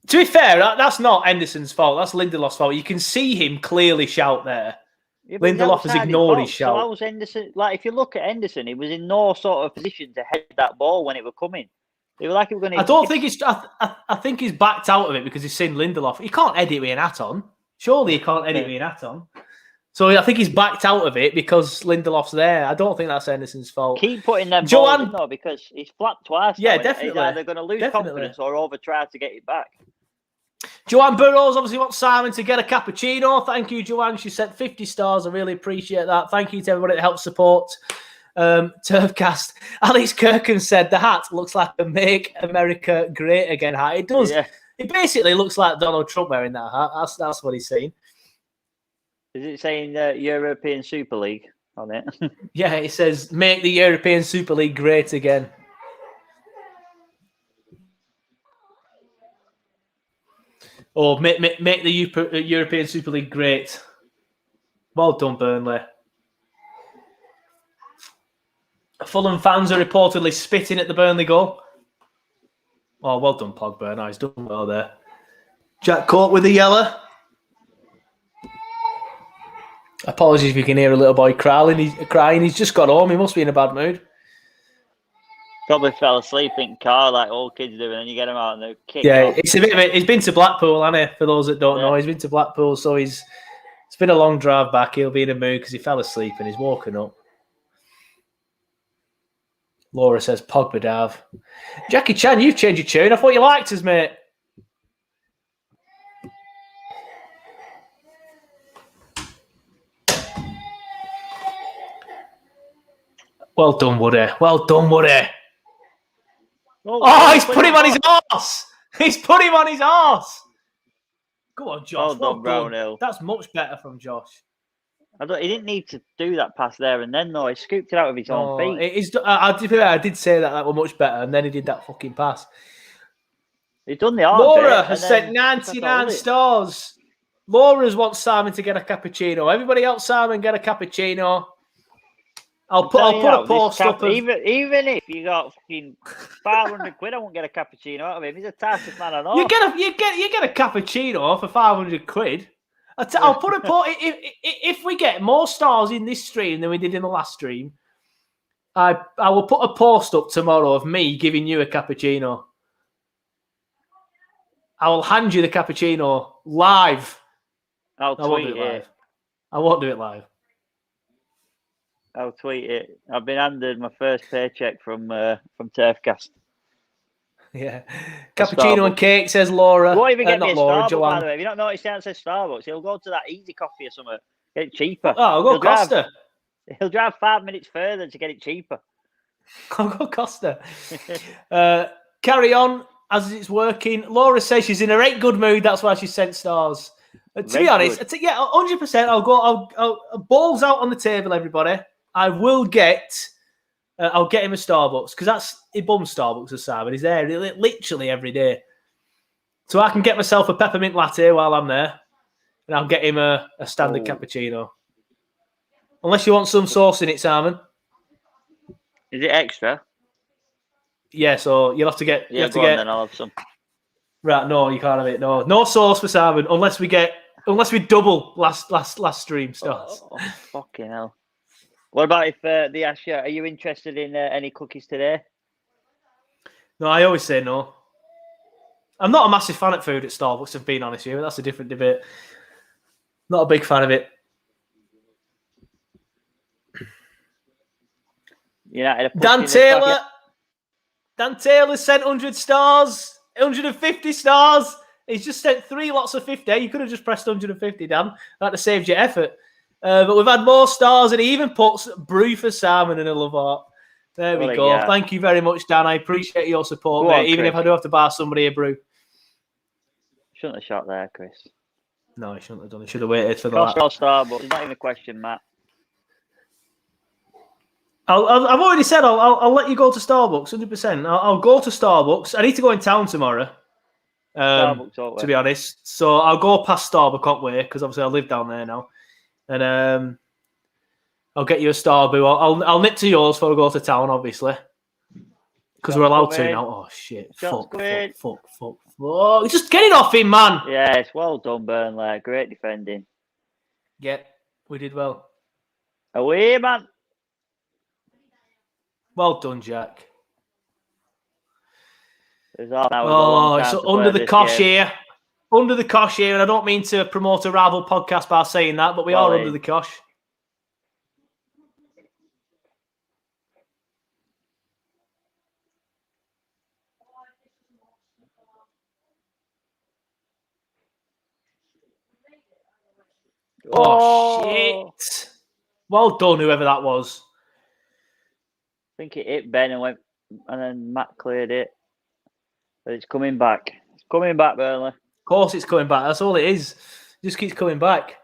To be fair, that's not Henderson's fault. That's Lindelof's fault. You can see him clearly shout there. Yeah, Lindelof has ignored his shout. So how was Henderson? Like, if you look at Henderson, he was in no sort of position to head that ball when it was coming. They were like, "We're going to." I don't think he's. I think he's backed out of it because he's seen Lindelof. He can't edit with an hat on. Surely he can't edit with an hat on. So I think he's backed out of it because Lindelof's there. I don't think that's Henderson's fault. Keep putting them balls in though, because he's flapped twice. Yeah, now, definitely. He's either going to lose confidence or over try to get it back. Joanne Burrows obviously wants Simon to get a cappuccino. Thank you, Joanne. She sent 50 stars. I really appreciate that. Thank you to everybody that helped support Turfcast. Alex Kirkham said the hat looks like a Make America Great Again hat. It does. Yeah. It basically looks like Donald Trump wearing that hat. That's what he's saying. Is it saying European Super League on it? Yeah, it says, make the European Super League great again. Or make the European Super League great. Well done, Burnley. Fulham fans are reportedly spitting at the Burnley goal. Oh, well done, Pogba. No, he's done well there. Jack caught with the yellow. Apologies if you can hear a little boy crying. He's just got home. He must be in a bad mood. Probably fell asleep in car like all kids do, and then you get him out and they're kicked Yeah, off. it's a bit of it. He's been to Blackpool, hasn't he? For those that don't know, he's been to Blackpool, so it's been a long drive back. He'll be in a mood because he fell asleep and he's woken up. Laura says, Pogba Dav. Jackie Chan, you've changed your tune. I thought you liked us, mate. Well done, Woody. Well done, Woody. Oh, he's put him on his arse. He's put him on his arse. Go on, Josh. Well done, Brownhill. That's much better from Josh. He didn't need to do that pass there and then, though. He scooped it out with his own feet. I did say that was much better, and then he did that fucking pass. He's done the art. Laura has sent 99 stars. Laura's wants Simon to get a cappuccino. Everybody else, Simon, get a cappuccino. I'll put a post up. Even if you got fucking 500 quid, I won't get a cappuccino out of him. He's a tightest man I know. You get a cappuccino for 500 quid. I'll put a post. If we get more stars in this stream than we did in the last stream, I will put a post up tomorrow of me giving you a cappuccino. I will hand you the cappuccino live. I won't do it live. I won't do it live. I'll tweet it. I've been handed my first paycheck from TURFCAST. Yeah. Cappuccino and cake, says Laura. Won't even get me a Starbucks, Joanne. by the way. If you don't notice, it says Starbucks. He'll go to that Easy Coffee or something. Get it cheaper. Oh, I'll go Costa. He'll drive 5 minutes further to get it cheaper. I'll go Costa. Carry on as it's working. Laura says she's in a right good mood. That's why she sent stars. To be honest, 100%. I'll balls out on the table, everybody. I will get. I'll get him a Starbucks because he bums Starbucks as Simon. He's there literally every day, so I can get myself a peppermint latte while I'm there, and I'll get him a standard cappuccino. Unless you want some sauce in it, Simon. Is it extra? Yeah, so you'll have to get. Yeah, go on then. I'll have some. Right, no, you can't have it. No sauce for Simon unless we double last stream starts. Oh, fucking hell. What about if they ask you, are you interested in any cookies today? No, I always say no. I'm not a massive fan of food at Starbucks, if being honest with you. That's a different debate. Not a big fan of it. Dan Taylor sent 100 stars, 150 stars. He's just sent 3 lots of 50. You could have just pressed 150, Dan. That'd have saved your effort. But we've had more stars, and he even puts brew for Simon in a love heart. There we go. Yeah. Thank you very much, Dan. I appreciate your support, mate, even if I do have to buy somebody a brew. Shouldn't have shot there, Chris. No, he shouldn't have done. He should have waited for that. Starbucks. It's not even a question, Matt. I've already said I'll let you go to Starbucks, 100%. I'll go to Starbucks. I need to go in town tomorrow, to be honest. So I'll go past Starbucks, can't wait, because obviously I live down there now. And I'll get you a Starbucks. I'll nip to yours before I go to town, obviously. Because we're allowed to now. Oh, shit. Fuck. Just get it off him, man. Yes, well done, Burnley. Great defending. Yeah, we did well. Away, man. Well done, Jack. It's under the cosh here. Under the cosh here, and I don't mean to promote a rival podcast by saying that, but we are under the cosh. Oh, shit. Well done, whoever that was. I think it hit Ben and then Matt cleared it. But it's coming back. It's Coming back, Burnley. Of course it's coming back. That's all it is. It just keeps coming back.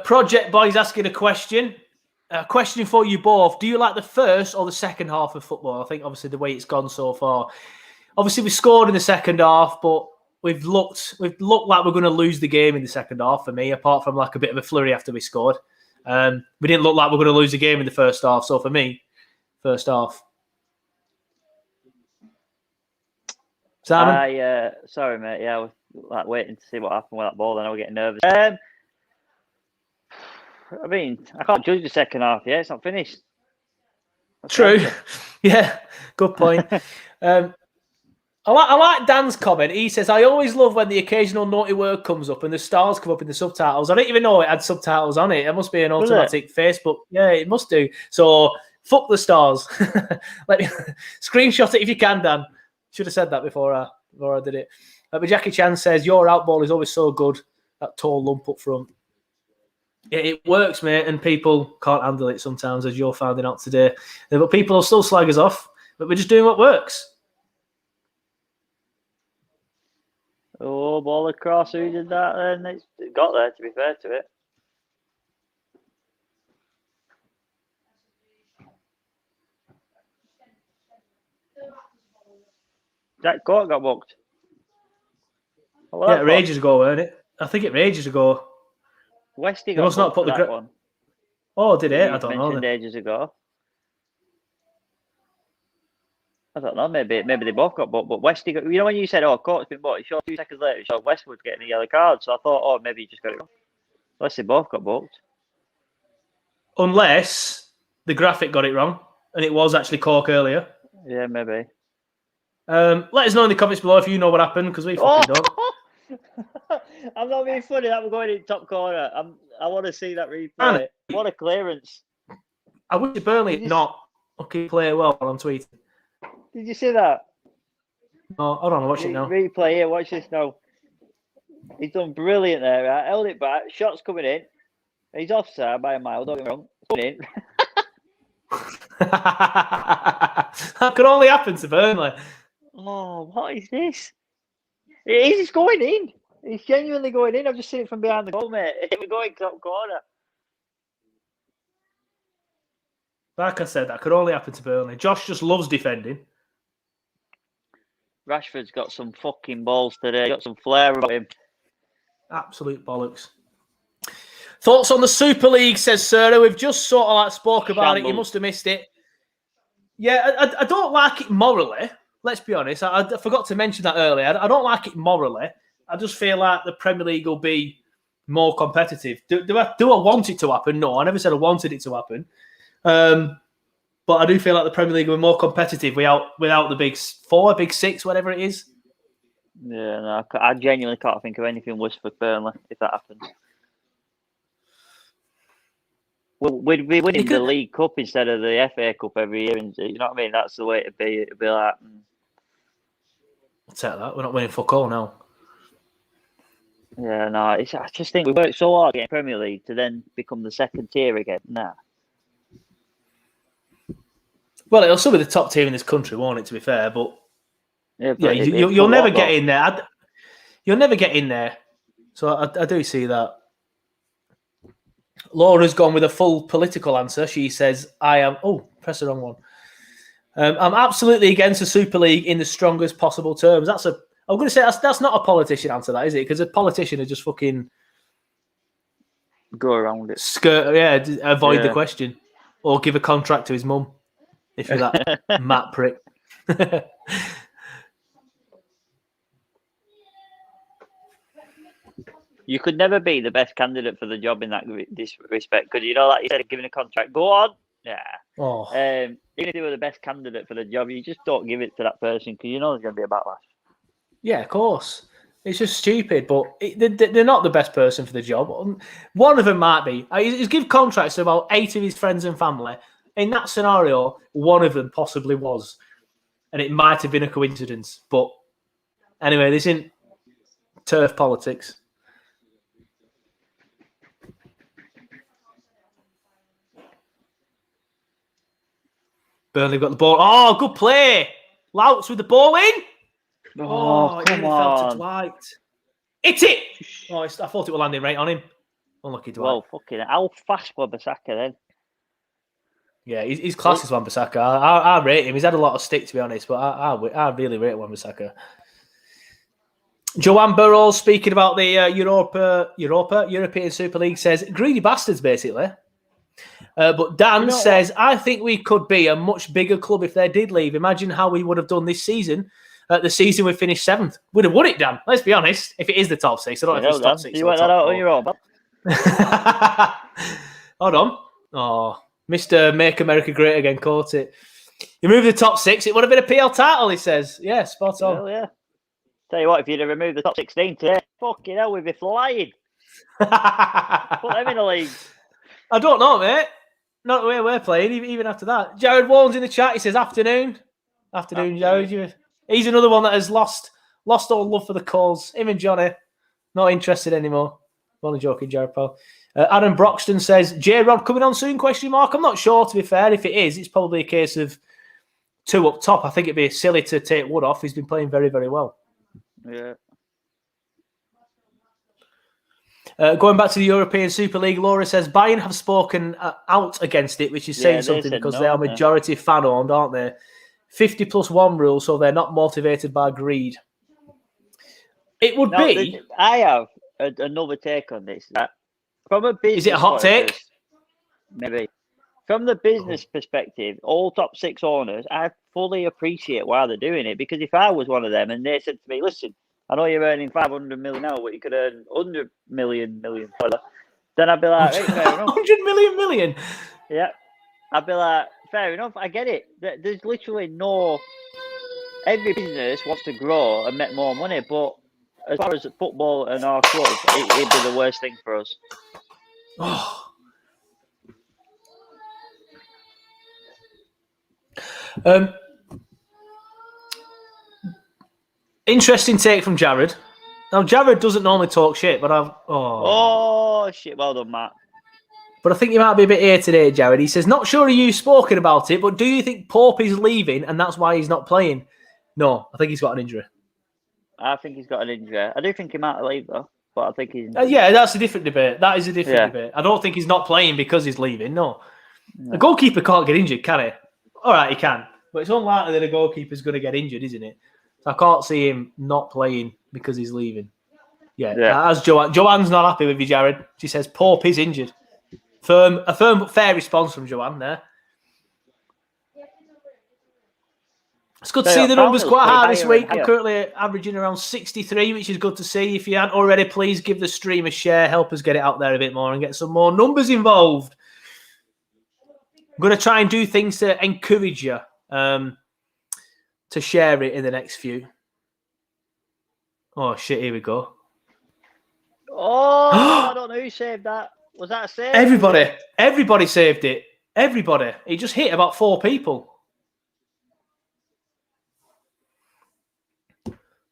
Project Boy's asking a question. A question for you both. Do you like the first or the second half of football? I think obviously the way it's gone so far. Obviously we scored in the second half, but we've looked like we're going to lose the game in the second half for me, apart from like a bit of a flurry after we scored. We didn't look like we're going to lose the game in the first half. So for me, first half. Simon? Sorry, mate. Yeah, I was like waiting to see what happened with that ball, and I was getting nervous. I mean, I can't judge the second half yet. It's not finished. True. Yeah, good point. I like Dan's comment. He says, I always love when the occasional naughty word comes up and the stars come up in the subtitles. I don't even know it had subtitles on it. It must be an automatic Facebook. Yeah, it must do. So, fuck the stars. Let me screenshot it if you can, Dan. Should have said that before I did it. But Jackie Chan says, your outball is always so good. That tall lump up front. Yeah, it works, mate, and people can't handle it sometimes, as you're finding out today. But people will still slag us off, but we're just doing what works. Oh, ball across. Who did that then? It got there, to be fair to it. Jack Court got booked. Yeah, ages ago, weren't it? I think it ages ago. Westy got booked for that one. Oh, did it? I don't know. Mentioned ages ago. I don't know. Maybe they both got booked, but Westy got. You know when you said, "Oh, Court's been booked," it showed 2 seconds later, it showed Westwood getting a yellow card. So I thought, "Oh, maybe he just got it wrong." Unless they both got booked. Unless the graphic got it wrong, and it was actually Cork earlier. Yeah, maybe. Let us know in the comments below if you know what happened, because we fucking don't. I'm not being funny. That we're going in top corner. I want to see that replay. What a clearance! I wish Burnley not play well while I'm tweeting. Did you see that? Oh, hold on, watch it now. Replay here. Watch this now. He's done brilliant there. Right? Held it back. Shots coming in. He's offside by a mile. Don't get me wrong. Coming in. That could only happen to Burnley. Oh, what is this? He's going in. He's genuinely going in. I've just seen it from behind the goal, mate. We're going top corner. Like I said, that could only happen to Burnley. Josh just loves defending. Rashford's got some fucking balls today. Got some flair about him. Absolute bollocks. Thoughts on the Super League, says Sarah. We've just sort of like spoke about it. You must have missed it. Yeah, I don't like it morally. Let's be honest. I forgot to mention that earlier. I don't like it morally. I just feel like the Premier League will be more competitive. Do I want it to happen? No, I never said I wanted it to happen. But I do feel like the Premier League will be more competitive without the big 4, big 6, whatever it is. Yeah, no, I genuinely can't think of anything worse for Burnley if that happens. We'd be winning the League Cup instead of the FA Cup every year. And you know what I mean? That's the way it'd be. It'd be like... I'll take that. We're not winning fuck all now. Yeah, no. I just think we worked so hard getting Premier League to then become the second tier again. Nah. Well, it'll still be the top team in this country, won't it, to be fair? But you'll never get in there. You'll never get in there. So I do see that. Laura's gone with a full political answer. She says, I am... Oh, press the wrong one. I'm absolutely against the Super League in the strongest possible terms. I'm going to say that's not a politician answer, that, is it? Because a politician would just fucking... Go around it. Avoid the question. Or give a contract to his mum. If you're that Matt prick. You could never be the best candidate for the job in this respect. Because you know, like you said, giving a contract, go on. Yeah. Oh. Even if you were the best candidate for the job, you just don't give it to that person because you know there's going to be a backlash. Yeah, of course. It's just stupid, but they're not the best person for the job. One of them might be. He's give contracts to about 8 of his friends and family. In that scenario, one of them possibly was. And it might have been a coincidence. But anyway, this isn't turf politics. Burnley got the ball. Oh, good play. Louts with the ball in. Oh, it nearly fell to Dwight. Hit it! Oh, I thought it was landing right on him. Unlucky Dwight. Well, fucking how fast was Bissaka then? Yeah, he's class as Wan-Bissaka. I rate him. He's had a lot of stick, to be honest, but I really rate Wan-Bissaka. Joanne Burrows, speaking about the European Super League, says, greedy bastards, basically. But Dan says, I think we could be a much bigger club if they did leave. Imagine how we would have done this season. The season we finished 7th. We'd have won it, Dan. Let's be honest. If it is the top 6. I don't know if it's top 6. You went that out on your own, Hold on. Oh, Mr. Make America Great Again caught it. You moved the top 6. It would have been a PL title, he says. Yeah, spot on. Well, yeah. Tell you what, if you'd have removed the top 16 today, fucking hell, we'd be flying. Put them in the league. I don't know, mate. Not the way we're playing, even after that. Jared Warren's in the chat. He says, afternoon. Afternoon, Jared. He's another one that has lost all love for the cause. Him and Johnny, not interested anymore. I'm only joking, Jared Paul. Adam Broxton says, J-Rod coming on soon, ? I'm not sure, to be fair. If it is, it's probably a case of 2 up top. I think it'd be silly to take Wood off. He's been playing very, very well. Yeah. Going back to the European Super League, Laura says, Bayern have spoken out against it, which is saying something because they are majority fan-owned, aren't they? 50+1 rule, so they're not motivated by greed. It would be... I have another take on this. From a business is it a hot take? Maybe. From the business perspective, all top 6 owners, I fully appreciate why they're doing it. Because if I was one of them and they said to me, listen, I know you're earning 500 million now, but you could earn 100 million further, then I'd be like, hey, fair enough. 100 million? Yeah. I'd be like, fair enough, I get it. There's literally no... Every business wants to grow and make more money, but as far as football and our club, it'd be the worst thing for us. Oh. Interesting take from Jared. Now, Jared doesn't normally talk shit, but Oh, shit. Well done, Matt. But I think you might be a bit here today, Jared. He says, not sure you've spoken about it, but do you think Pope is leaving and that's why he's not playing? No, I think he's got an injury. I think he's got an injury. I do think he might leave, though. But I think he's... yeah, that's a different debate. That is a different debate. I don't think he's not playing because he's leaving, no. A goalkeeper can't get injured, can he? All right, he can. But it's unlikely that a goalkeeper's going to get injured, isn't it? So I can't see him not playing because he's leaving. Yeah. As Joanne's not happy with you, Jared. She says Pope is injured. A firm but fair response from Joanne there. It's good to see the numbers quite high this week. I'm currently averaging around 63, which is good to see. If you haven't already, please give the stream a share. Help us get it out there a bit more and get some more numbers involved. I'm going to try and do things to encourage you to share it in the next few. Oh, shit, here we go. Oh, I don't know who saved that. Was that a save? Everybody saved it. Everybody. It just hit about 4 people.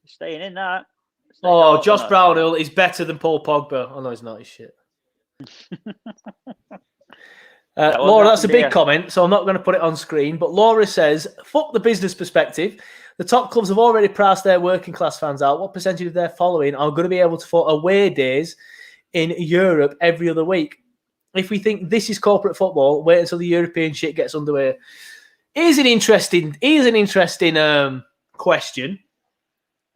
Staying in that. Josh Brownhill is better than Paul Pogba. Oh, no, he's not. He's shit. Laura, that's a big comment, so I'm not going to put it on screen. But Laura says, fuck the business perspective. The top clubs have already priced their working class fans out. What percentage of their following are going to be able to afford away days in Europe every other week? If we think this is corporate football, wait until the European shit gets underway. It is an interesting question.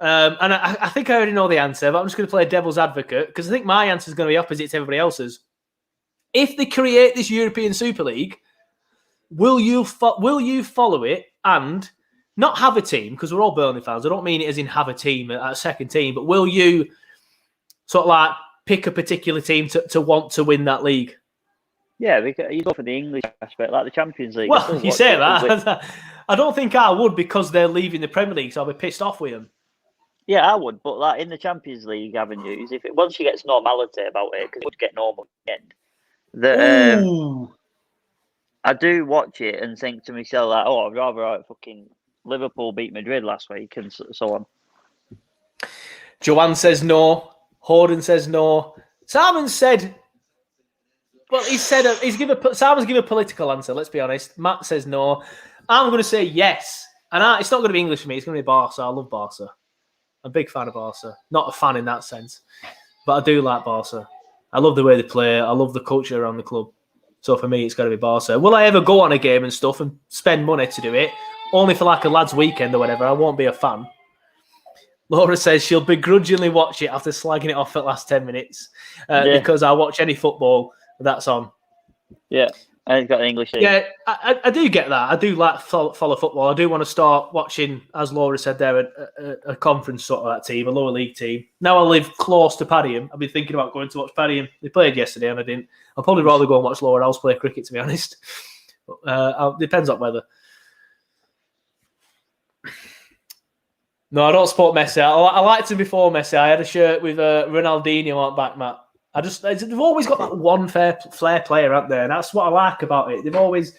And I think I already know the answer, but I'm just going to play devil's advocate because I think my answer is going to be opposite to everybody else's. If they create this European Super League, will you follow it and not have a team? Because we're all Burnley fans. I don't mean it as in have a team, a second team, but will you sort of like pick a particular team to want to win that league? Yeah, you go for the English aspect, like the Champions League. Well, you say that. I don't think I would because they're leaving the Premier League, so I'll be pissed off with them. Yeah, I would, but like in the Champions League avenues, once you get normality about it, because it would get normal at the end. I do watch it and think to myself like, I'd rather fucking Liverpool beat Madrid last week and so on. Joanne says no. Horden says no. Simon said Well, Simon's given a political answer. Let's be honest. Matt says no. I'm going to say yes, and it's not going to be English for me. It's going to be Barca. I love Barca. I'm a big fan of Barca. Not a fan in that sense, but I do like Barca. I love the way they play. I love the culture around the club. So for me, it's got to be Barca. Will I ever go on a game and stuff and spend money to do it? Only for like a lad's weekend or whatever. I won't be a fan. Laura says she'll begrudgingly watch it after slagging it off at the last 10 minutes because I watch any football that's on. Yeah, and it's got an English team. Yeah, I do get that. I do like follow football. I do want to start watching, as Laura said there, a conference sort of that team, a lower league team. Now I live close to Padiham. I've been thinking about going to watch Padiham. They played yesterday and I didn't. I'll probably rather go and watch Lower House play cricket, to be honest. Depends on weather. No, I don't support Messi. I liked him before Messi. I had a shirt with Ronaldinho on back, Matt. They've always got that one flair player out there, and that's what I like about it. It's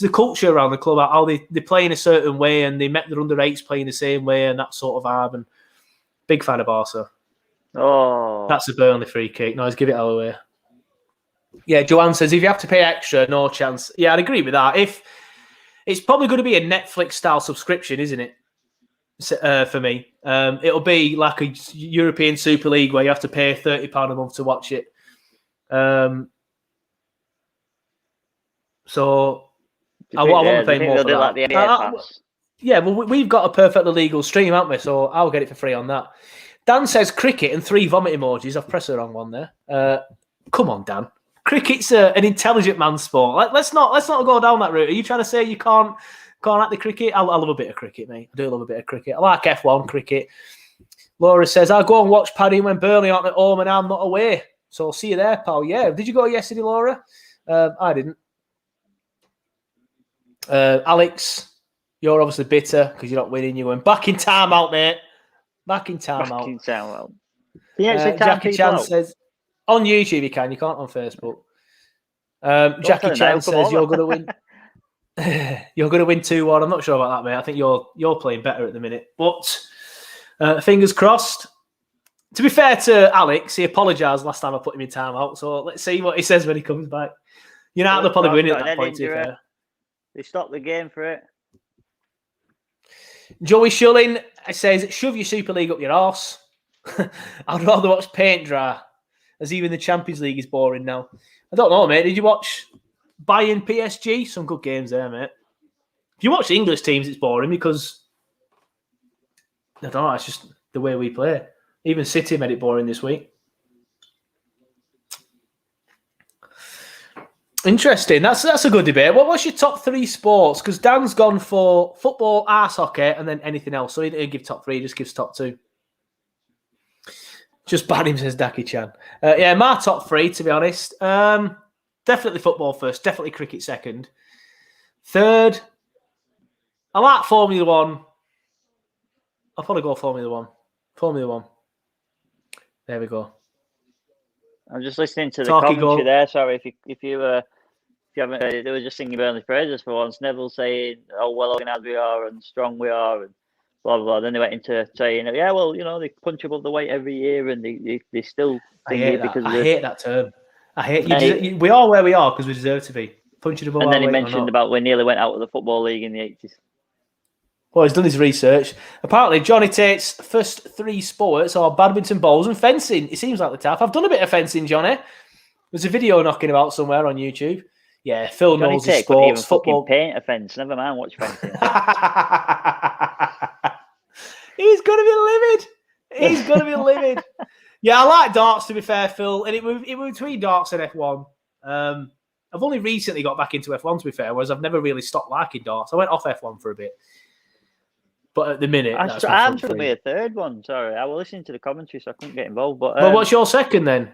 the culture around the club, how they play in a certain way, and they met their under-8s playing the same way, and that sort of vibe. And big fan of Barca. Oh, that's a Burnley free kick. No, let's give it all away. Yeah, Joanne says if you have to pay extra, no chance. Yeah, I'd agree with that. If it's probably going to be a Netflix-style subscription, isn't it? For me, it'll be like a European Super League where you have to pay £30 a month to watch it. So I want to pay more for that. Like the NBA pass? Yeah, well, we've got a perfectly legal stream, haven't we? So I'll get it for free on that. Dan says cricket and 3 vomit emojis. I've pressed the wrong one there. Come on, Dan. Cricket's an intelligent man's sport. Let's not go down that route. Are you trying to say you can't like the cricket? I love a bit of cricket, mate. I do love a bit of cricket. I like F1 cricket. Laura says, I'll go and watch Paddy when Burnley aren't at home and I'm not away. So I'll see you there, pal. Yeah. Did you go yesterday, Laura? I didn't. Alex, you're obviously bitter because you're not winning. You went back in time out, mate. Back in time out. Jackie Chan says, on YouTube you can. You can't on Facebook. Jackie Chan says you're going to win. You're going to win 2-1. I'm not sure about that, mate. I think you're playing better at the minute. But fingers crossed. To be fair to Alex, he apologised last time I put him in timeout. So let's see what he says when he comes back. United will probably win at that point, to be fair. They stopped the game for it. Joey Shulling says, shove your Super League up your arse. I'd rather watch paint dry, as even the Champions League is boring now. I don't know, mate. Did you watch Bayern PSG? Some good games there, mate. If you watch the English teams, it's boring because, I don't know, it's just the way we play. Even City made it boring this week. Interesting. That's a good debate. What's your top 3 sports? Because Dan's gone for football, ice hockey, and then anything else. So he didn't give top 3, he just gives top 2. Just ban him, says Jackie Chan. Yeah, my top 3, to be honest. Definitely football first. Definitely cricket second. Third, I like Formula 1. I'll probably go Formula 1. Formula 1. There we go. I'm just listening to the commentary there. Sorry, if you haven't heard it, they were just singing Burnley praises for once. Neville saying, "Oh, well organised we are and strong we are," and blah blah blah. Then they went into saying, "Yeah, well, you know, they punch above the weight every year, and they still." I hate that term. I hate you. We are where we are because we deserve to be punching above. And then he mentioned about we nearly went out of the Football League in the 80s. Well, he's done his research. Apparently, Johnny Tate's first 3 sports are badminton, bowls, and fencing. It seems like the tap. I've done a bit of fencing, Johnny. There's a video knocking about somewhere on YouTube. Yeah, Phil Johnny knows Tate his sports. Even football. Paint a fence. Never mind watch fencing. He's going to be livid. He's going to be livid. Yeah, I like darts, to be fair, Phil. And it was between darts and F1. I've only recently got back into F1, to be fair, whereas I've never really stopped liking darts. I went off F1 for a bit. But at the minute, I'm trying to be a third one. Sorry, I was listening to the commentary, so I couldn't get involved. But well, what's your second then?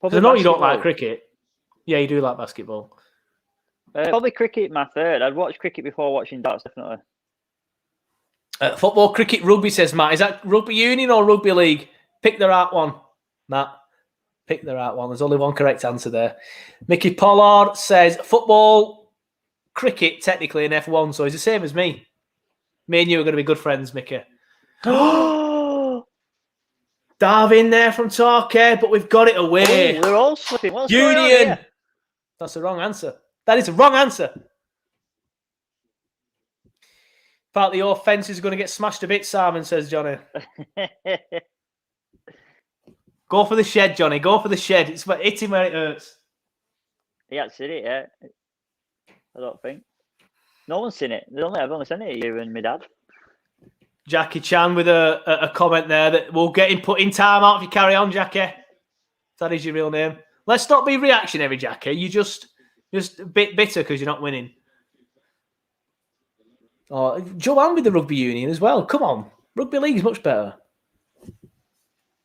Because I know you don't like cricket. Yeah, you do like basketball. Probably cricket, my third. I'd watch cricket before watching darts, definitely. Football, cricket, rugby, says Matt. Is that rugby union or rugby league? Pick the right one, Matt. Pick the right one. There's only one correct answer there. Mickey Pollard says football, cricket, technically in F1, so he's the same as me. Me and you are going to be good friends, Mickey. Dive in there from Torquay, but we've got it away. Oh, we're all slipping. What's Union. That's the wrong answer. That is a wrong answer. In fact, your fence is going to get smashed a bit, Simon, says Johnny. Go for the shed, Johnny. Go for the shed. It's hit him where it hurts. He hasn't seen it yet. I don't think. No one's seen it. I've only seen it to you and my dad. Jackie Chan with a comment there that we'll get him put in time out if you carry on, Jackie. That is your real name. Let's not be reactionary, Jackie. You just a bit bitter because you're not winning. Oh, Joanne with the rugby union as well. Come on. Rugby league's much better.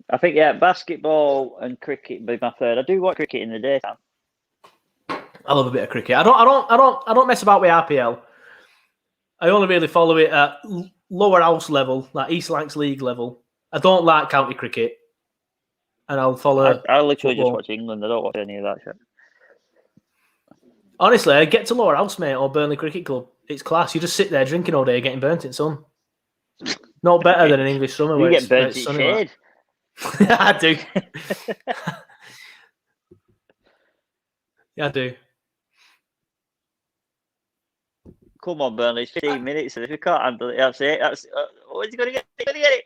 I think, basketball and cricket would be my third. I do watch cricket in the daytime. I love a bit of cricket. I don't mess about with RPL. I only really follow it at lower house level, like East Lancs League level. I don't like county cricket. And I'll follow. I literally just watch England. I don't watch any of that shit. Honestly, I get to lower house, mate, or Burnley Cricket Club. It's class. You just sit there drinking all day, getting burnt in sun. Not better than an English summer. You get burnt in shade. I do. Yeah, I do. Come on, Burnley. It's 15 minutes, and if you can't handle it, that's it. Where's he going to get it? He's going to get it.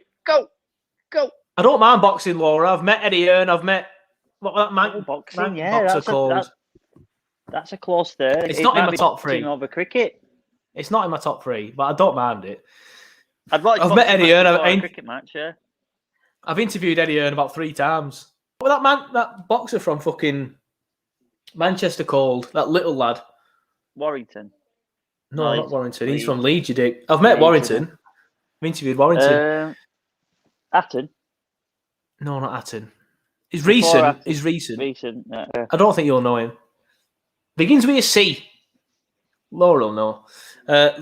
Go. I don't mind boxing, Laura. I've met Eddie Hearn. I've met boxing. Boxer that's a close third. It's not in my top three. Over cricket. It's not in my top three, but I don't mind it. I've met Eddie Hearn. A cricket match. Yeah. I've interviewed Eddie Hearn about 3 times. What was that boxer from fucking Manchester called? That little lad. Warrington. No, not Warrington. He's from Leeds, you dick. I've met Warrington. I've interviewed Warrington. Atton. No, not Atton. He's recent. He's recent. Yeah. I don't think you'll know him. Begins with a C. Laura will know.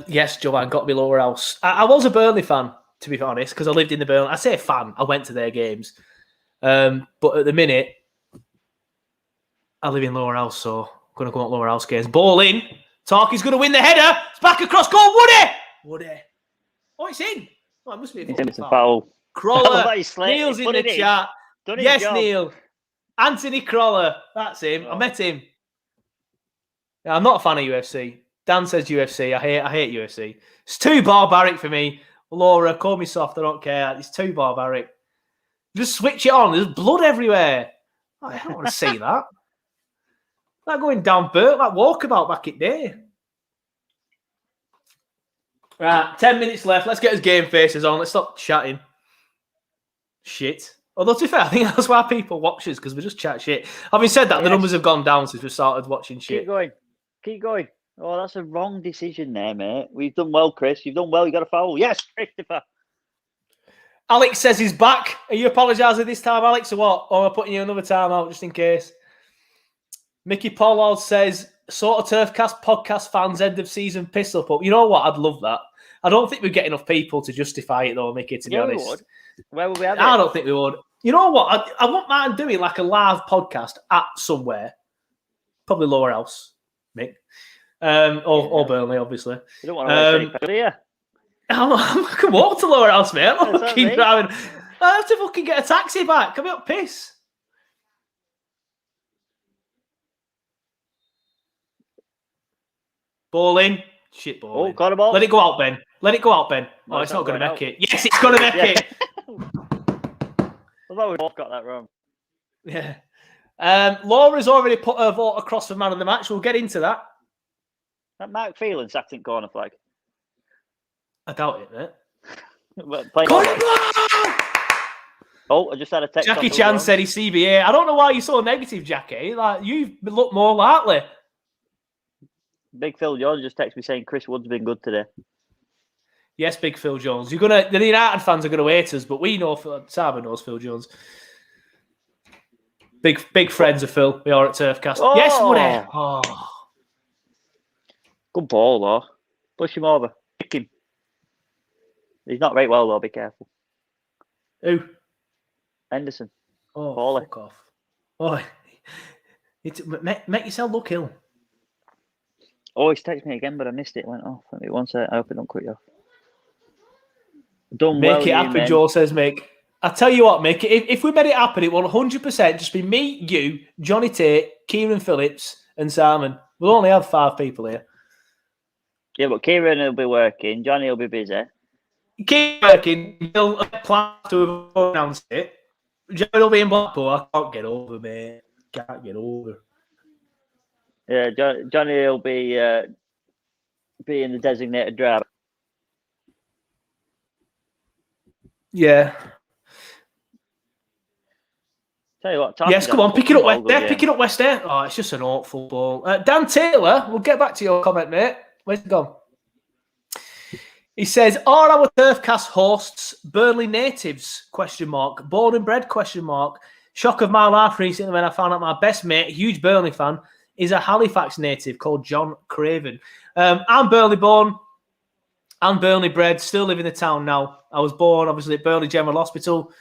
Yes, Joanne, got to be Lower House. I was a Burnley fan, to be honest, because I lived in the Burnley. I say fan. I went to their games. But at the minute, I live in Lower House, so I'm going to go at Lower House games. Ball in. Tarky's going to win the header. It's back across goal. Woody. Oh, it's in. Oh, it must be a foul. Crawler. Neil's in the chat. Yes, Neil. Anthony Crawler. That's him. I met him. Yeah, I'm not a fan of UFC. Dan says UFC. I hate UFC. It's too barbaric for me. Laura, call me soft. I don't care. It's too barbaric. Just switch it on. There's blood everywhere. I don't want to see that. That going down Burt, that walkabout back in day. Right, 10 minutes left. Let's get his game faces on. Let's stop chatting. Shit. Although, to be fair, I think that's why people watch us, because we just chat shit. Having said that, the numbers have gone down since we started watching shit. Keep going. Oh, that's a wrong decision there, mate. We've done well, Chris. You've done well. You got a foul. Yes, Christopher. Alex says he's back. Are you apologising this time, Alex, or what? Or am I putting you another time out just in case? Mickey Pollard says, sort of TURFCAST podcast fans end of season piss up. You know what? I'd love that. I don't think we'd get enough people to justify it, though, Mickey, to be honest. We would. Where would we have it? I don't think we would. You know what? I wouldn't mind doing like a live podcast at somewhere. Probably Lower House, Mick. Or Burnley, obviously. You don't want to waste any petrol, do you? I can walk to Lower House, mate. I'm not fucking driving. I have to fucking get a taxi back. Come up, piss. Ball in. Shit ball. Oh, got a ball. Let it go out, Ben. Let it go out, Ben. No, it's not going to make it. Yes, it's going to make it. I thought we both got that wrong. Yeah. Laura's already put her vote across for man of the match. We'll get into that. That Mark Phelan sacked in corner flag. I doubt it, mate. Oh, I just had a text. Jackie Chan said he's CBA. I don't know why you're so negative, Jackie. Like, you look more likely. Big Phil Jones just texted me saying Chris Wood's been good today. Yes, Big Phil Jones. The United fans are gonna hate us, but we know Simon knows Phil Jones. Big friends of Phil. We are at TURFCAST. Oh! Yes, Woody. Oh. Good ball, though. Push him over. Kick him. He's not right well, though. Be careful. Who? Henderson. Oh, Paulie. Fuck off. Oh, make yourself look ill. Oh, he's texted me again, but I missed it. It went off. Let me one sec. I hope it don't cut you off. Done make well, it happen, Joe says, Mick. I tell you what, Mick, if we made it happen, it will 100% just be me, you, Johnny Tate, Kieran Phillips, and Simon. We'll only have 5 people here. Yeah, but Kieran will be working. Johnny will be busy. Keep working. He'll plan to announce it. Johnny will be in Blackpool. I can't get over, mate. Can't get over. Yeah, Johnny will be in the designated driver. Yeah. Tell you what, yes, come on, pick it up, West Air. Pick it up, West Air. Oh, it's just an awful ball. Dan Taylor, we'll get back to your comment, mate. Where's it gone? He says, are our TURFCAST hosts Burnley natives? ? Born and bred ? Shock of my life recently when I found out my best mate, a huge Burnley fan, is a Halifax native called John Craven. I'm Burnley born. I'm Burnley bred. Still live in the town now. I was born, obviously, at Burnley General Hospital.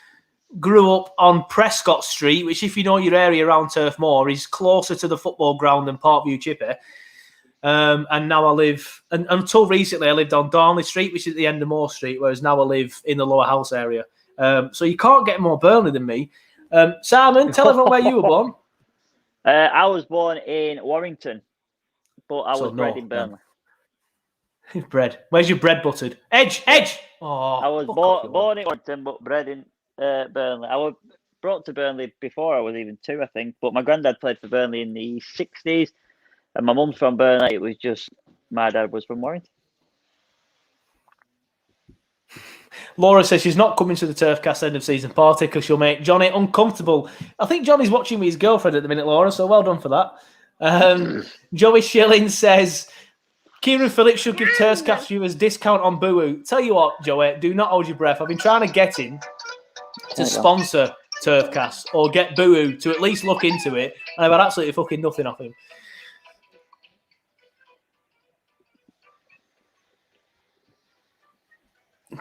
Grew up on Prescott Street, which, if you know your area around Turf Moor, is closer to the football ground than Parkview Chippy. And now I live, and until recently, I lived on Darnley Street, which is at the end of Moor Street, whereas now I live in the Lower House area. So you can't get more Burnley than me. Simon, tell everyone where you were born. I was born in Warrington, but I was bred in Burnley. Bread. Where's your bread buttered? Edge. Oh, I was born in Warrington, but bred in Burnley. I was brought to Burnley before I was even 2, I think. But my granddad played for Burnley in the 60s, and my mum's from Burnley. It was just my dad was from Warrington. Laura says she's not coming to the TURFCAST end of season party because she'll make Johnny uncomfortable. I think Johnny's watching with his girlfriend at the minute, Laura, so well done for that. Joey Schilling says Kieran Phillips should give TURFCAST viewers discount on Boo. Tell you what, Joey, do not hold your breath. I've been trying to get him to sponsor TURFCAST or get Boo to at least look into it, and I've had absolutely fucking nothing off him.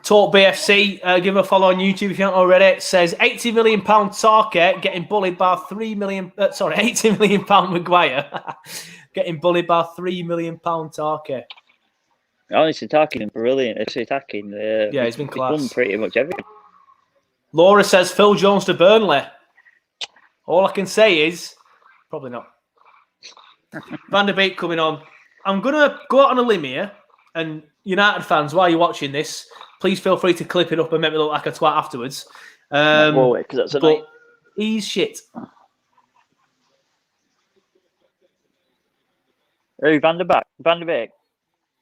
Talk BFC, give him a follow on YouTube if you haven't already. It says £80 million Target getting bullied by £80 million Maguire getting bullied by £3 million Target. Honestly, attacking brilliant. It's attacking. Yeah, he's been class. Done pretty much everything. Laura says Phil Jones to Burnley. All I can say is probably not. Van der Beek coming on. I'm gonna go out on a limb here, and United fans, while you're watching this, please feel free to clip it up and make me look like a twat afterwards. Because that's a night. He's shit. Who, Van der Beek?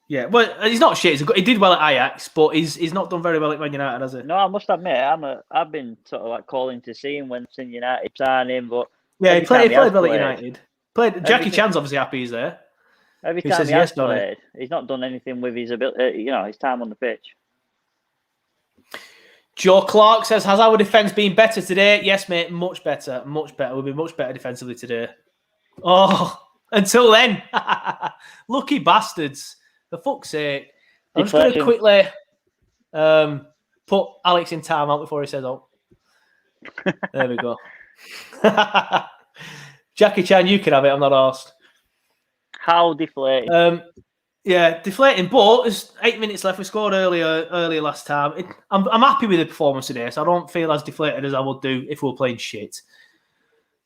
Yeah, well, he's not shit. He did well at Ajax, but he's not done very well at Man United, has he? No, I must admit, I've been sort of like calling to see him when in United sign him, but yeah, he played well at United. Jackie Chan's obviously happy he's there. Every time he has played, he's not done anything with his ability, his time on the pitch. Joe Clark says, has our defence been better today? Yes, mate, much better. We'll be much better defensively today. Oh, until then. Lucky bastards. For fuck's sake. I'm just going to quickly put Alex in timeout before he says, oh. There we go. Jackie Chan, you can have it. I'm not asked. How deflating. Yeah, deflating, but there's 8 minutes left. We scored earlier last time. I'm happy with the performance today, so I don't feel as deflated as I would do if we were playing shit.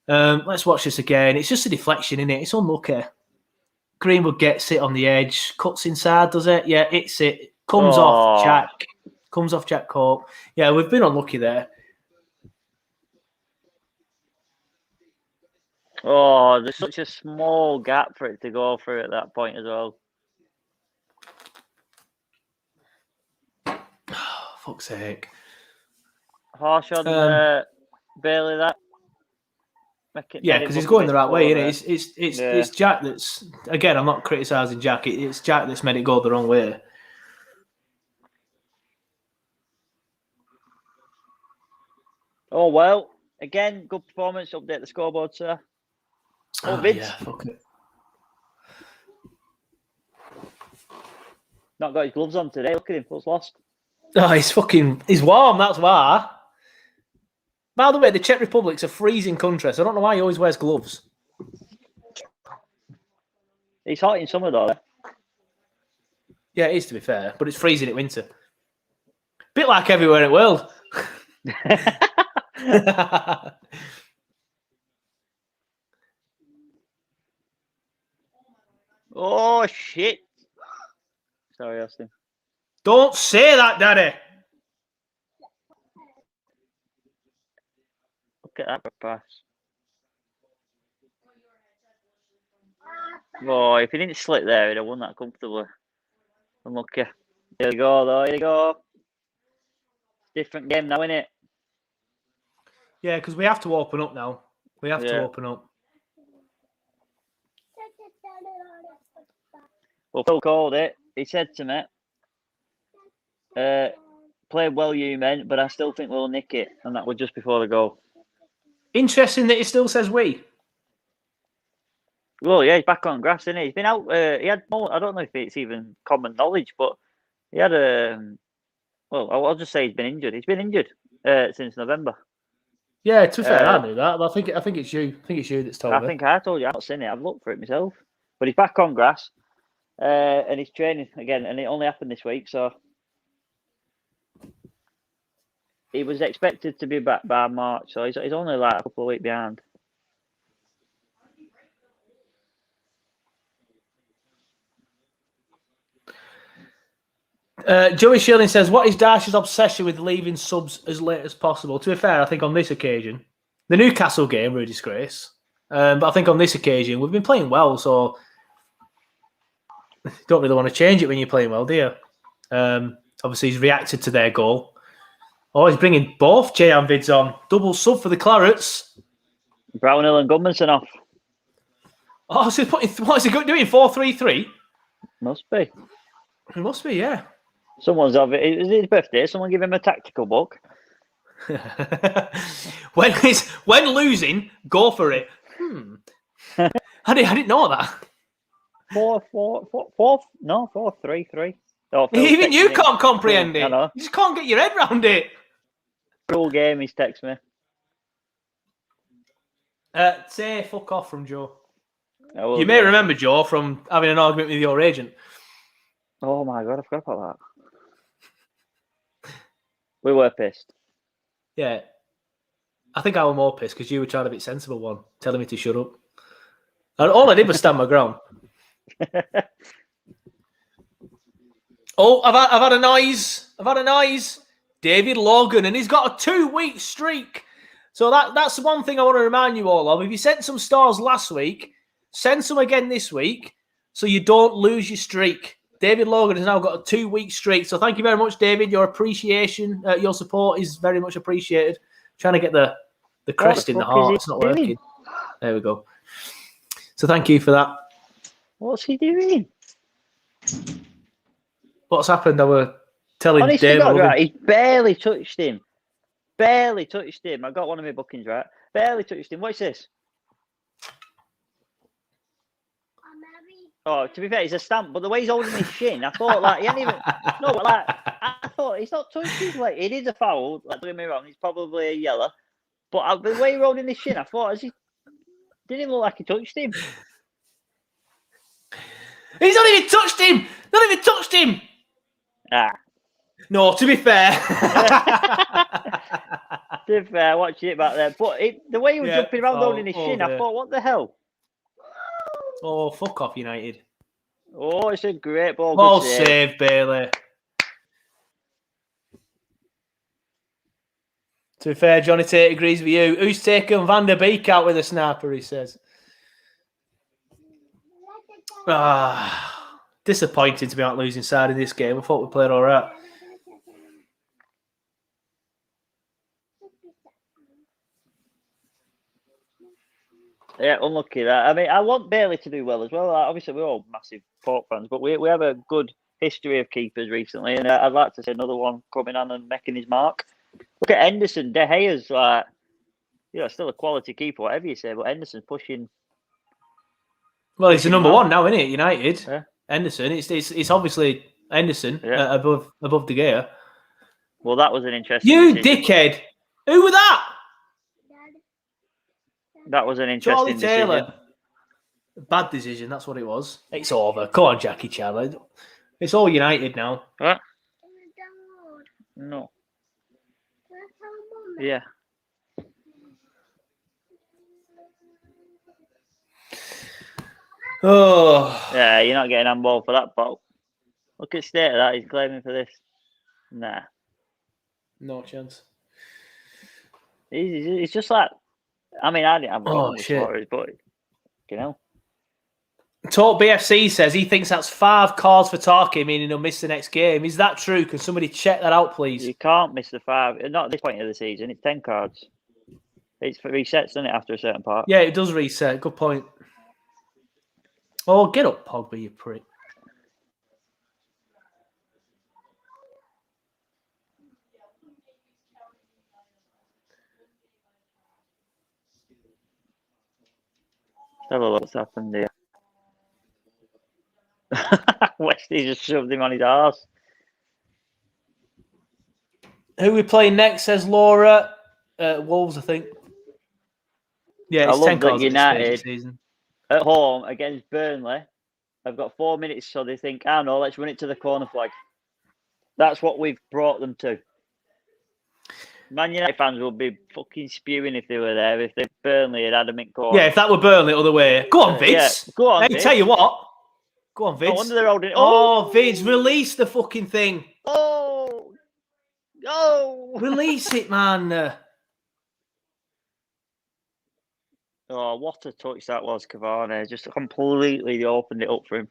Let's watch this again. It's just a deflection, isn't it? It's unlucky. Greenwood gets it on the edge, cuts inside, does it? Yeah, it's it. Comes off Jack. Comes off Jack Cope. Yeah, we've been unlucky there. Oh, there's such a small gap for it to go through at that point as well. Fuck's sake. Harsh on Bailey, that. Yeah, because he's going the right way, isn't it? It's Jack that's... Again, I'm not criticising Jack. It's Jack that's made it go the wrong way. Oh, well. Again, good performance. Update the scoreboard, sir. Vince. Yeah, fuck it. Not got his gloves on today. Look at him. What's lost? Oh, he's warm, that's why. By the way, the Czech Republic's a freezing country, so I don't know why he always wears gloves. It's hot in summer, though. Yeah, it is, to be fair, but it's freezing in winter. Bit like everywhere in the world. Oh, shit. Sorry, Austin. Don't say that, Daddy. Look at that pass. Oh, if he didn't slip there, he'd have won that comfortably. Unlucky. Here we go, though. Here we go. Different game now, innit? Yeah, because we have to open up now. We have to open up. Well, Phil called it. He said to me, played well, you men, but I still think we'll nick it. And that was just before the goal. Interesting that he still says we. Well, yeah, he's back on grass, isn't he? He's been out. He had more. I don't know if it's even common knowledge, but he had a. Well, I'll just say he's been injured. He's been injured since November. Yeah, to be fair, I knew that. But I think it's you. I think it's you that's told me. I think I told you. I've not seen it. I've looked for it myself. But he's back on grass, and he's training again. And it only happened this week, so he was expected to be back by March. So he's only like a couple of weeks behind. Joey Shilling says, what is Darcy's obsession with leaving subs as late as possible? To be fair, I think on this occasion, the Newcastle game were a disgrace. But I think on this occasion, we've been playing well, so you don't really want to change it when you're playing well, do you? Obviously, he's reacted to their goal. Oh, he's bringing both J-Am vids on. Double sub for the Clarets. Brownhill and Goodmanson off. Oh, so he's putting, what is he doing? 4-3-3? Must be. It must be, yeah. Someone's of it. It's his birthday. Someone give him a tactical book. when losing, go for it. I didn't know that. 4-3-3. Oh, even you can't comprehend it. You just can't get your head around it. Full game, he's texted me. Say fuck off from Joe. You may remember Joe from having an argument with your agent. Oh my God, I forgot about that. We were pissed. Yeah. I think I was more pissed because you were trying to be sensible one, telling me to shut up. And all I did was stand my ground. Oh, I've had a noise. David Logan, and he's got a 2-week streak. So that's one thing I want to remind you all of. If you sent some stars last week, send some again this week so you don't lose your streak. David Logan has now got a 2-week streak. So thank you very much, David. Your appreciation, your support is very much appreciated. Trying to get the crest in the heart. It's not working. There we go. So thank you for that. What's he doing? What's happened? I were telling David. Right. He barely touched him. I got one of my bookings right. Barely touched him. What's this? Oh, to be fair, he's a stamp, but the way he's holding his shin, I thought he hadn't even. No, but I thought he's not touched his leg. It is a foul. Don't get me wrong, it's probably a yellow. But the way he's holding his shin, I thought, didn't even look like he touched him. He's not even touched him. Ah. No, to be fair. Watching it back there. But the way he was jumping around holding his shin, I thought, what the hell? Oh, fuck off, United. Oh, it's a great ball. Ball save, Bailey. To be fair, Johnny Tate agrees with you. Who's taken Van der Beek out with a sniper, he says. Disappointing to be on losing side in this game. I thought we played all right. Yeah, unlucky that. I mean, I want Bailey to do well as well. Obviously, we're all massive Port fans, but we have a good history of keepers recently, and I'd like to see another one coming on and making his mark. Look at Henderson. De Gea's still a quality keeper, whatever you say, but Henderson's pushing. Well, he's the number one now, isn't it? United. Yeah. Henderson. It's obviously Henderson above De Gea. Well, that was an interesting. You decision. Dickhead! Who was that? That was an interesting Charlie Taylor. decision. Bad decision. That's what it was. It's over. Come on, Jackie Chan. It's all United now. What? No. Yeah. Oh. Yeah, you're not getting handball for that, Paul. Look at the state of that. He's claiming for this. Nah. No chance. He's just like... I mean, I didn't have a problem with shit. Suarez, but... You know. Talk BFC says he thinks that's 5 cards for Tarky, meaning he'll miss the next game. Is that true? Can somebody check that out, please? You can't miss the 5. Not at this point of the season. It's 10 cards. It resets, doesn't it, after a certain part? Yeah, it does reset. Good point. Oh, get up, Pogba, you prick. Have a look what's happened here. Westy just shoved him on his arse. Who we playing next, says Laura. Wolves, I think. Yeah, it's 10 cards United season. At home against Burnley. I've got 4 minutes, so they think, no, let's run it to the corner flag. That's what we've brought them to. Man United fans would be fucking spewing if they were there, if Burnley had had a mint corner. Yeah, if that were Burnley other way. Go on, Vince. Yeah, go on, Vince. Tell you what. Go on, Vince. No wonder they're holding it. Oh, Vince, release the fucking thing. Oh! Release it, man. Oh, what a touch that was, Cavani. Just completely opened it up for him.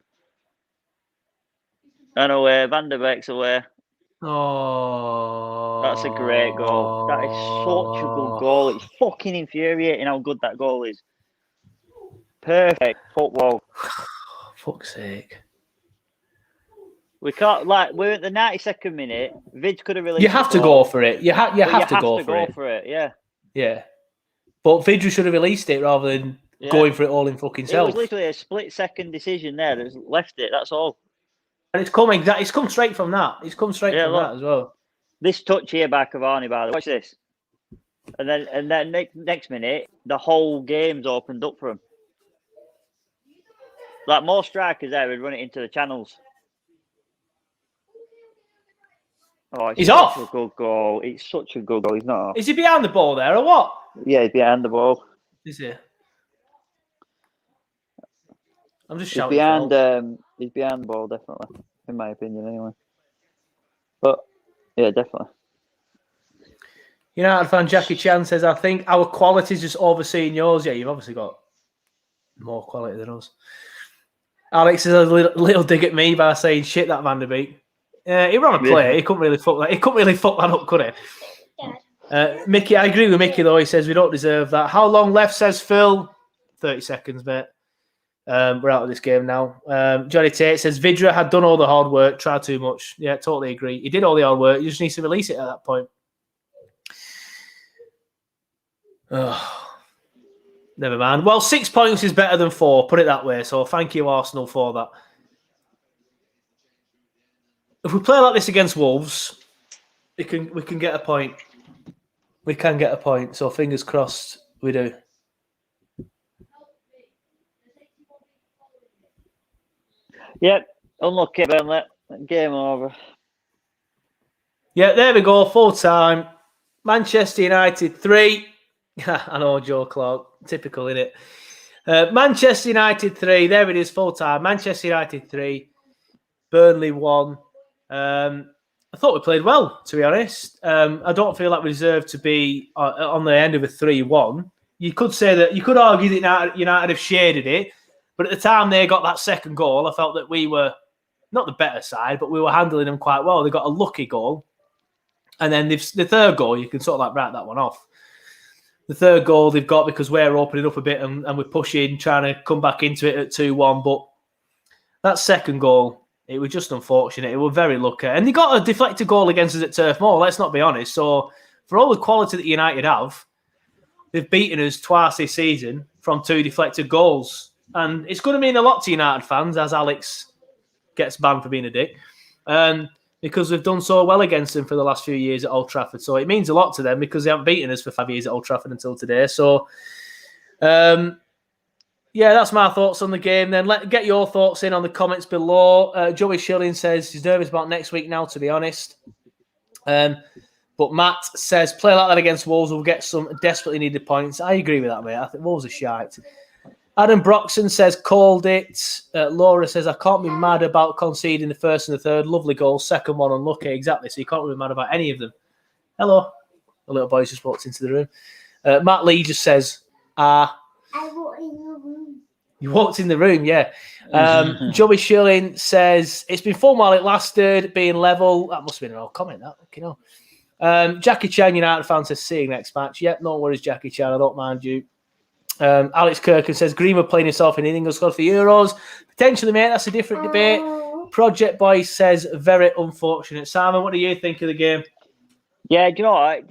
And away, Van der Beek's away. Oh. That's a great goal. That is such a good goal. It's fucking infuriating how good that goal is. Perfect football. Fuck's sake. We can't, we're at the 92nd minute. Vid could have released. You have to go for it. You have to go for it. Yeah. Yeah. But Vidra should have released it rather than going for it all in fucking self. It was literally a split-second decision there that's left it. That's all. And it's coming. It's come straight from that. It's come straight from that as well. This touch here by Cavani, by the way. Watch this. And then next minute, the whole game's opened up for him. Like more strikers there would run it into the channels. Oh, he's off. A good goal. It's such a good goal. He's not off. Is he behind the ball there or what? Yeah, he's behind the ball. Is he? I'm just shouting. He's behind the ball, definitely. In my opinion, anyway. But yeah, definitely. United fan Jackie Chan says, I think our quality is just overseeing yours. Yeah, you've obviously got more quality than us. Alex is a little dig at me by saying, shit, that Van der Beek. He ran a play. He couldn't really fuck that. He couldn't really fuck that up, could he? Mickey, I agree with Mickey, though. He says we don't deserve that. How long left, says Phil? 30 seconds, mate. We're out of this game now. Johnny Tate says Vidra had done all the hard work, tried too much. Yeah, totally agree. He did all the hard work. He just needs to release it at that point. Oh, never mind. Well, 6 points is better than 4, put it that way. So thank you, Arsenal, for that. If we play like this against Wolves, we can get a point. We can get a point. So fingers crossed we do. Yep, unlucky, Burnley. Game over. Yeah, there we go. Full time. Manchester United 3. I know, Joe Clark. Typical, innit? Manchester United 3. There it is, full time. Manchester United 3. Burnley 1. I thought we played well, to be honest. I don't feel like we deserve to be on the end of a 3-1. You could say that, you could argue that United have shaded it, but at the time they got that second goal, I felt that we were not the better side, but we were handling them quite well. They got a lucky goal. And then the third goal, you can sort of like write that one off. The third goal they've got because we're opening up a bit and we're pushing, trying to come back into it at 2-1. But that second goal, it was just unfortunate. It was very lucky. And they got a deflected goal against us at Turf Moor, let's not be honest. So for all the quality that United have, they've beaten us twice this season from 2 deflected goals. And it's going to mean a lot to United fans as Alex gets banned for being a dick. Because we've done so well against them for the last few years at Old Trafford. So it means a lot to them because they haven't beaten us for 5 years at Old Trafford until today. So, yeah, that's my thoughts on the game. Then get your thoughts in on the comments below. Joey Shilling says he's nervous about next week now, to be honest. But Matt says, play like that against Wolves, we'll get some desperately needed points. I agree with that, mate. I think Wolves are shite. Adam Broxton says, called it. Laura says, I can't be mad about conceding the first and the third. Lovely goal. Second one unlucky. Exactly. So you can't be mad about any of them. Hello. The little boy's just walked into the room. Matt Lee just says, I walked in the room. You walked in the room, yeah. Joey Schilling says, it's been fun while it lasted, being level. That must have been an old comment, that. You know. Jackie Chan, United fan, says, see you next match. Yep, no worries, Jackie Chan. I don't mind you. Alex Kirkham says, Greenwood playing himself in England squad for Euros. Potentially, mate, that's a different debate. Project Boy says, very unfortunate. Simon, what do you think of the game? Yeah, do you know what? I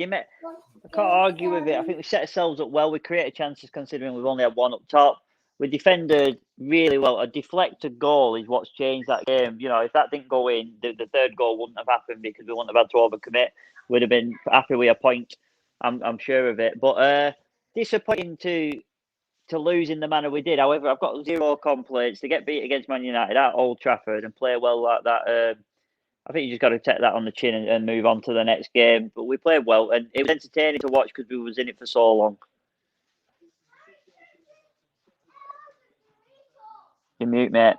can't argue with it. I think we set ourselves up well. We created chances considering we've only had one up top. We defended really well. A deflected goal is what's changed that game. You know, if that didn't go in, the third goal wouldn't have happened because we wouldn't have had to overcommit. We'd have been happy with a point. I'm sure of it. But disappointing to lose in the manner we did. However, I've got zero complaints. To get beat against Man United at Old Trafford and play well like that, I think you just got to take that on the chin and move on to the next game. But we played well, and it was entertaining to watch because we was in it for so long. You're mute, mate.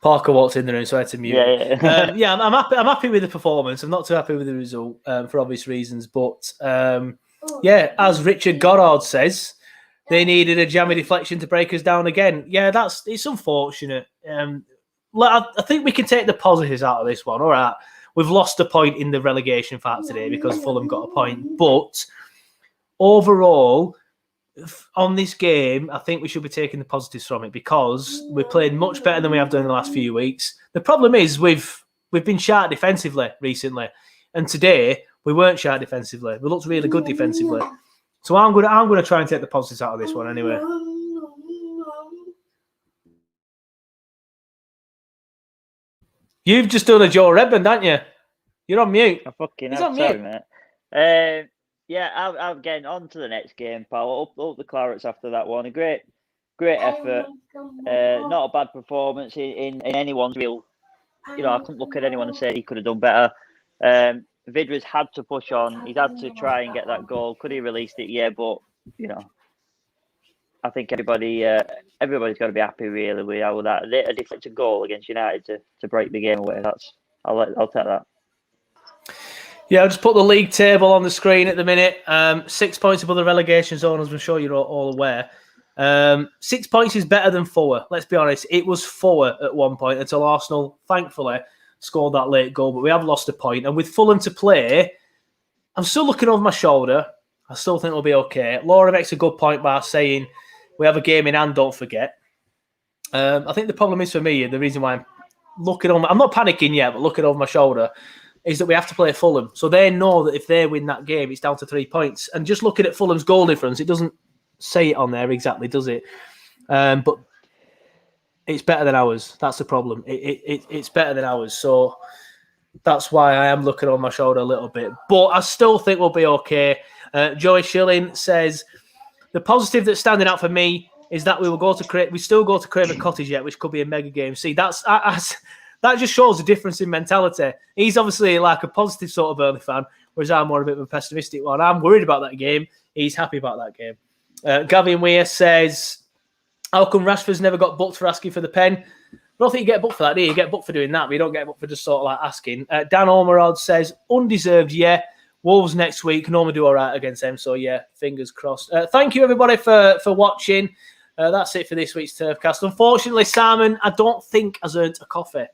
Parker walked in the room, so I had to mute. Yeah. I'm happy. I'm happy with the performance. I'm not too happy with the result for obvious reasons. But as Richard Goddard says, they needed a jammy deflection to break us down again. Yeah, it's unfortunate. I think we can take the positives out of this one. All right, we've lost a point in the relegation fight today because Fulham got a point. But overall, on this game, I think we should be taking the positives from it because we played much better than we have done in the last few weeks. The problem is we've been sharp defensively recently, and today we weren't sharp defensively. We looked really good defensively. So I'm gonna try and take the positives out of this one anyway. You've just done a Joe Redmond, haven't you? You're on mute. He's on mute, mate. Yeah, I'm getting on to the next game, pal. Up the Clarets after that one. A great effort. Not a bad performance in anyone's real. You know, I couldn't look at anyone and say he could have done better. Vidra's had to push on. He's had to try and get that goal. Could he released it? Yeah, but you know, I think everybody's got to be happy really with how that a deflected goal against United to break the game away. I'll take that. Yeah, I'll just put the league table on the screen at the minute. 6 points above the relegation zone, as I'm sure you're all aware. 6 points is better than 4. Let's be honest. It was 4 at one point until Arsenal, thankfully, scored that late goal. But we have lost a point. And with Fulham to play, I'm still looking over my shoulder. I still think we'll be okay. Laura makes a good point by saying we have a game in hand, don't forget. I think the problem is for me, and the reason why I'm looking on, I'm not panicking yet, but looking over my shoulder, is that we have to play Fulham. So they know that if they win that game, it's down to 3 points. And just looking at Fulham's goal difference, it doesn't say it on there exactly, does it? But it's better than ours. That's the problem. It's better than ours. So that's why I am looking on my shoulder a little bit. But I still think we'll be okay. Joey Schilling says, the positive that's standing out for me is that we still go to Craven Cottage yet, which could be a mega game. See, that just shows the difference in mentality. He's obviously like a positive sort of Burnley fan, whereas I'm more a bit of a pessimistic one. I'm worried about that game. He's happy about that game. Gavin Weir says, how come Rashford's never got booked for asking for the pen? I don't think you get booked for that, do you? You get booked for doing that, but you don't get booked for just sort of like asking. Dan Ormerod says, undeserved, yeah. Wolves next week normally do all right against them, so yeah, fingers crossed. Thank you, everybody, for watching. That's it for this week's TURFCAST. Unfortunately, Simon, I don't think has earned a coffee.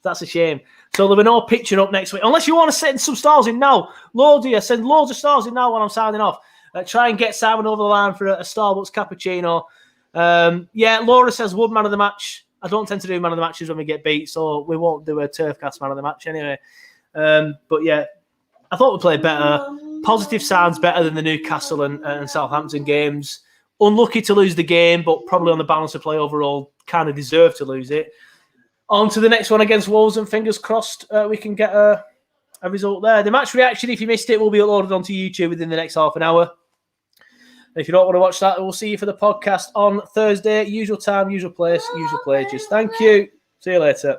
That's a shame. So there'll be no picture up next week. Unless you want to send some stars in now. Send loads of stars in now while I'm signing off. Try and get Simon over the line for a Starbucks cappuccino. Laura says wood man of the match. I don't tend to do man of the matches when we get beat, so we won't do a TURFCAST man of the match anyway. But yeah, I thought we played better. Positive sounds better than the Newcastle and Southampton games. Unlucky to lose the game, but probably on the balance of play overall, kind of deserved to lose it. On to the next one against Wolves, and fingers crossed we can get a result there. The match reaction, if you missed it, will be uploaded onto YouTube within the next half an hour. And if you don't want to watch that, we'll see you for the podcast on Thursday. Usual time, usual place, usual places. Thank you. See you later.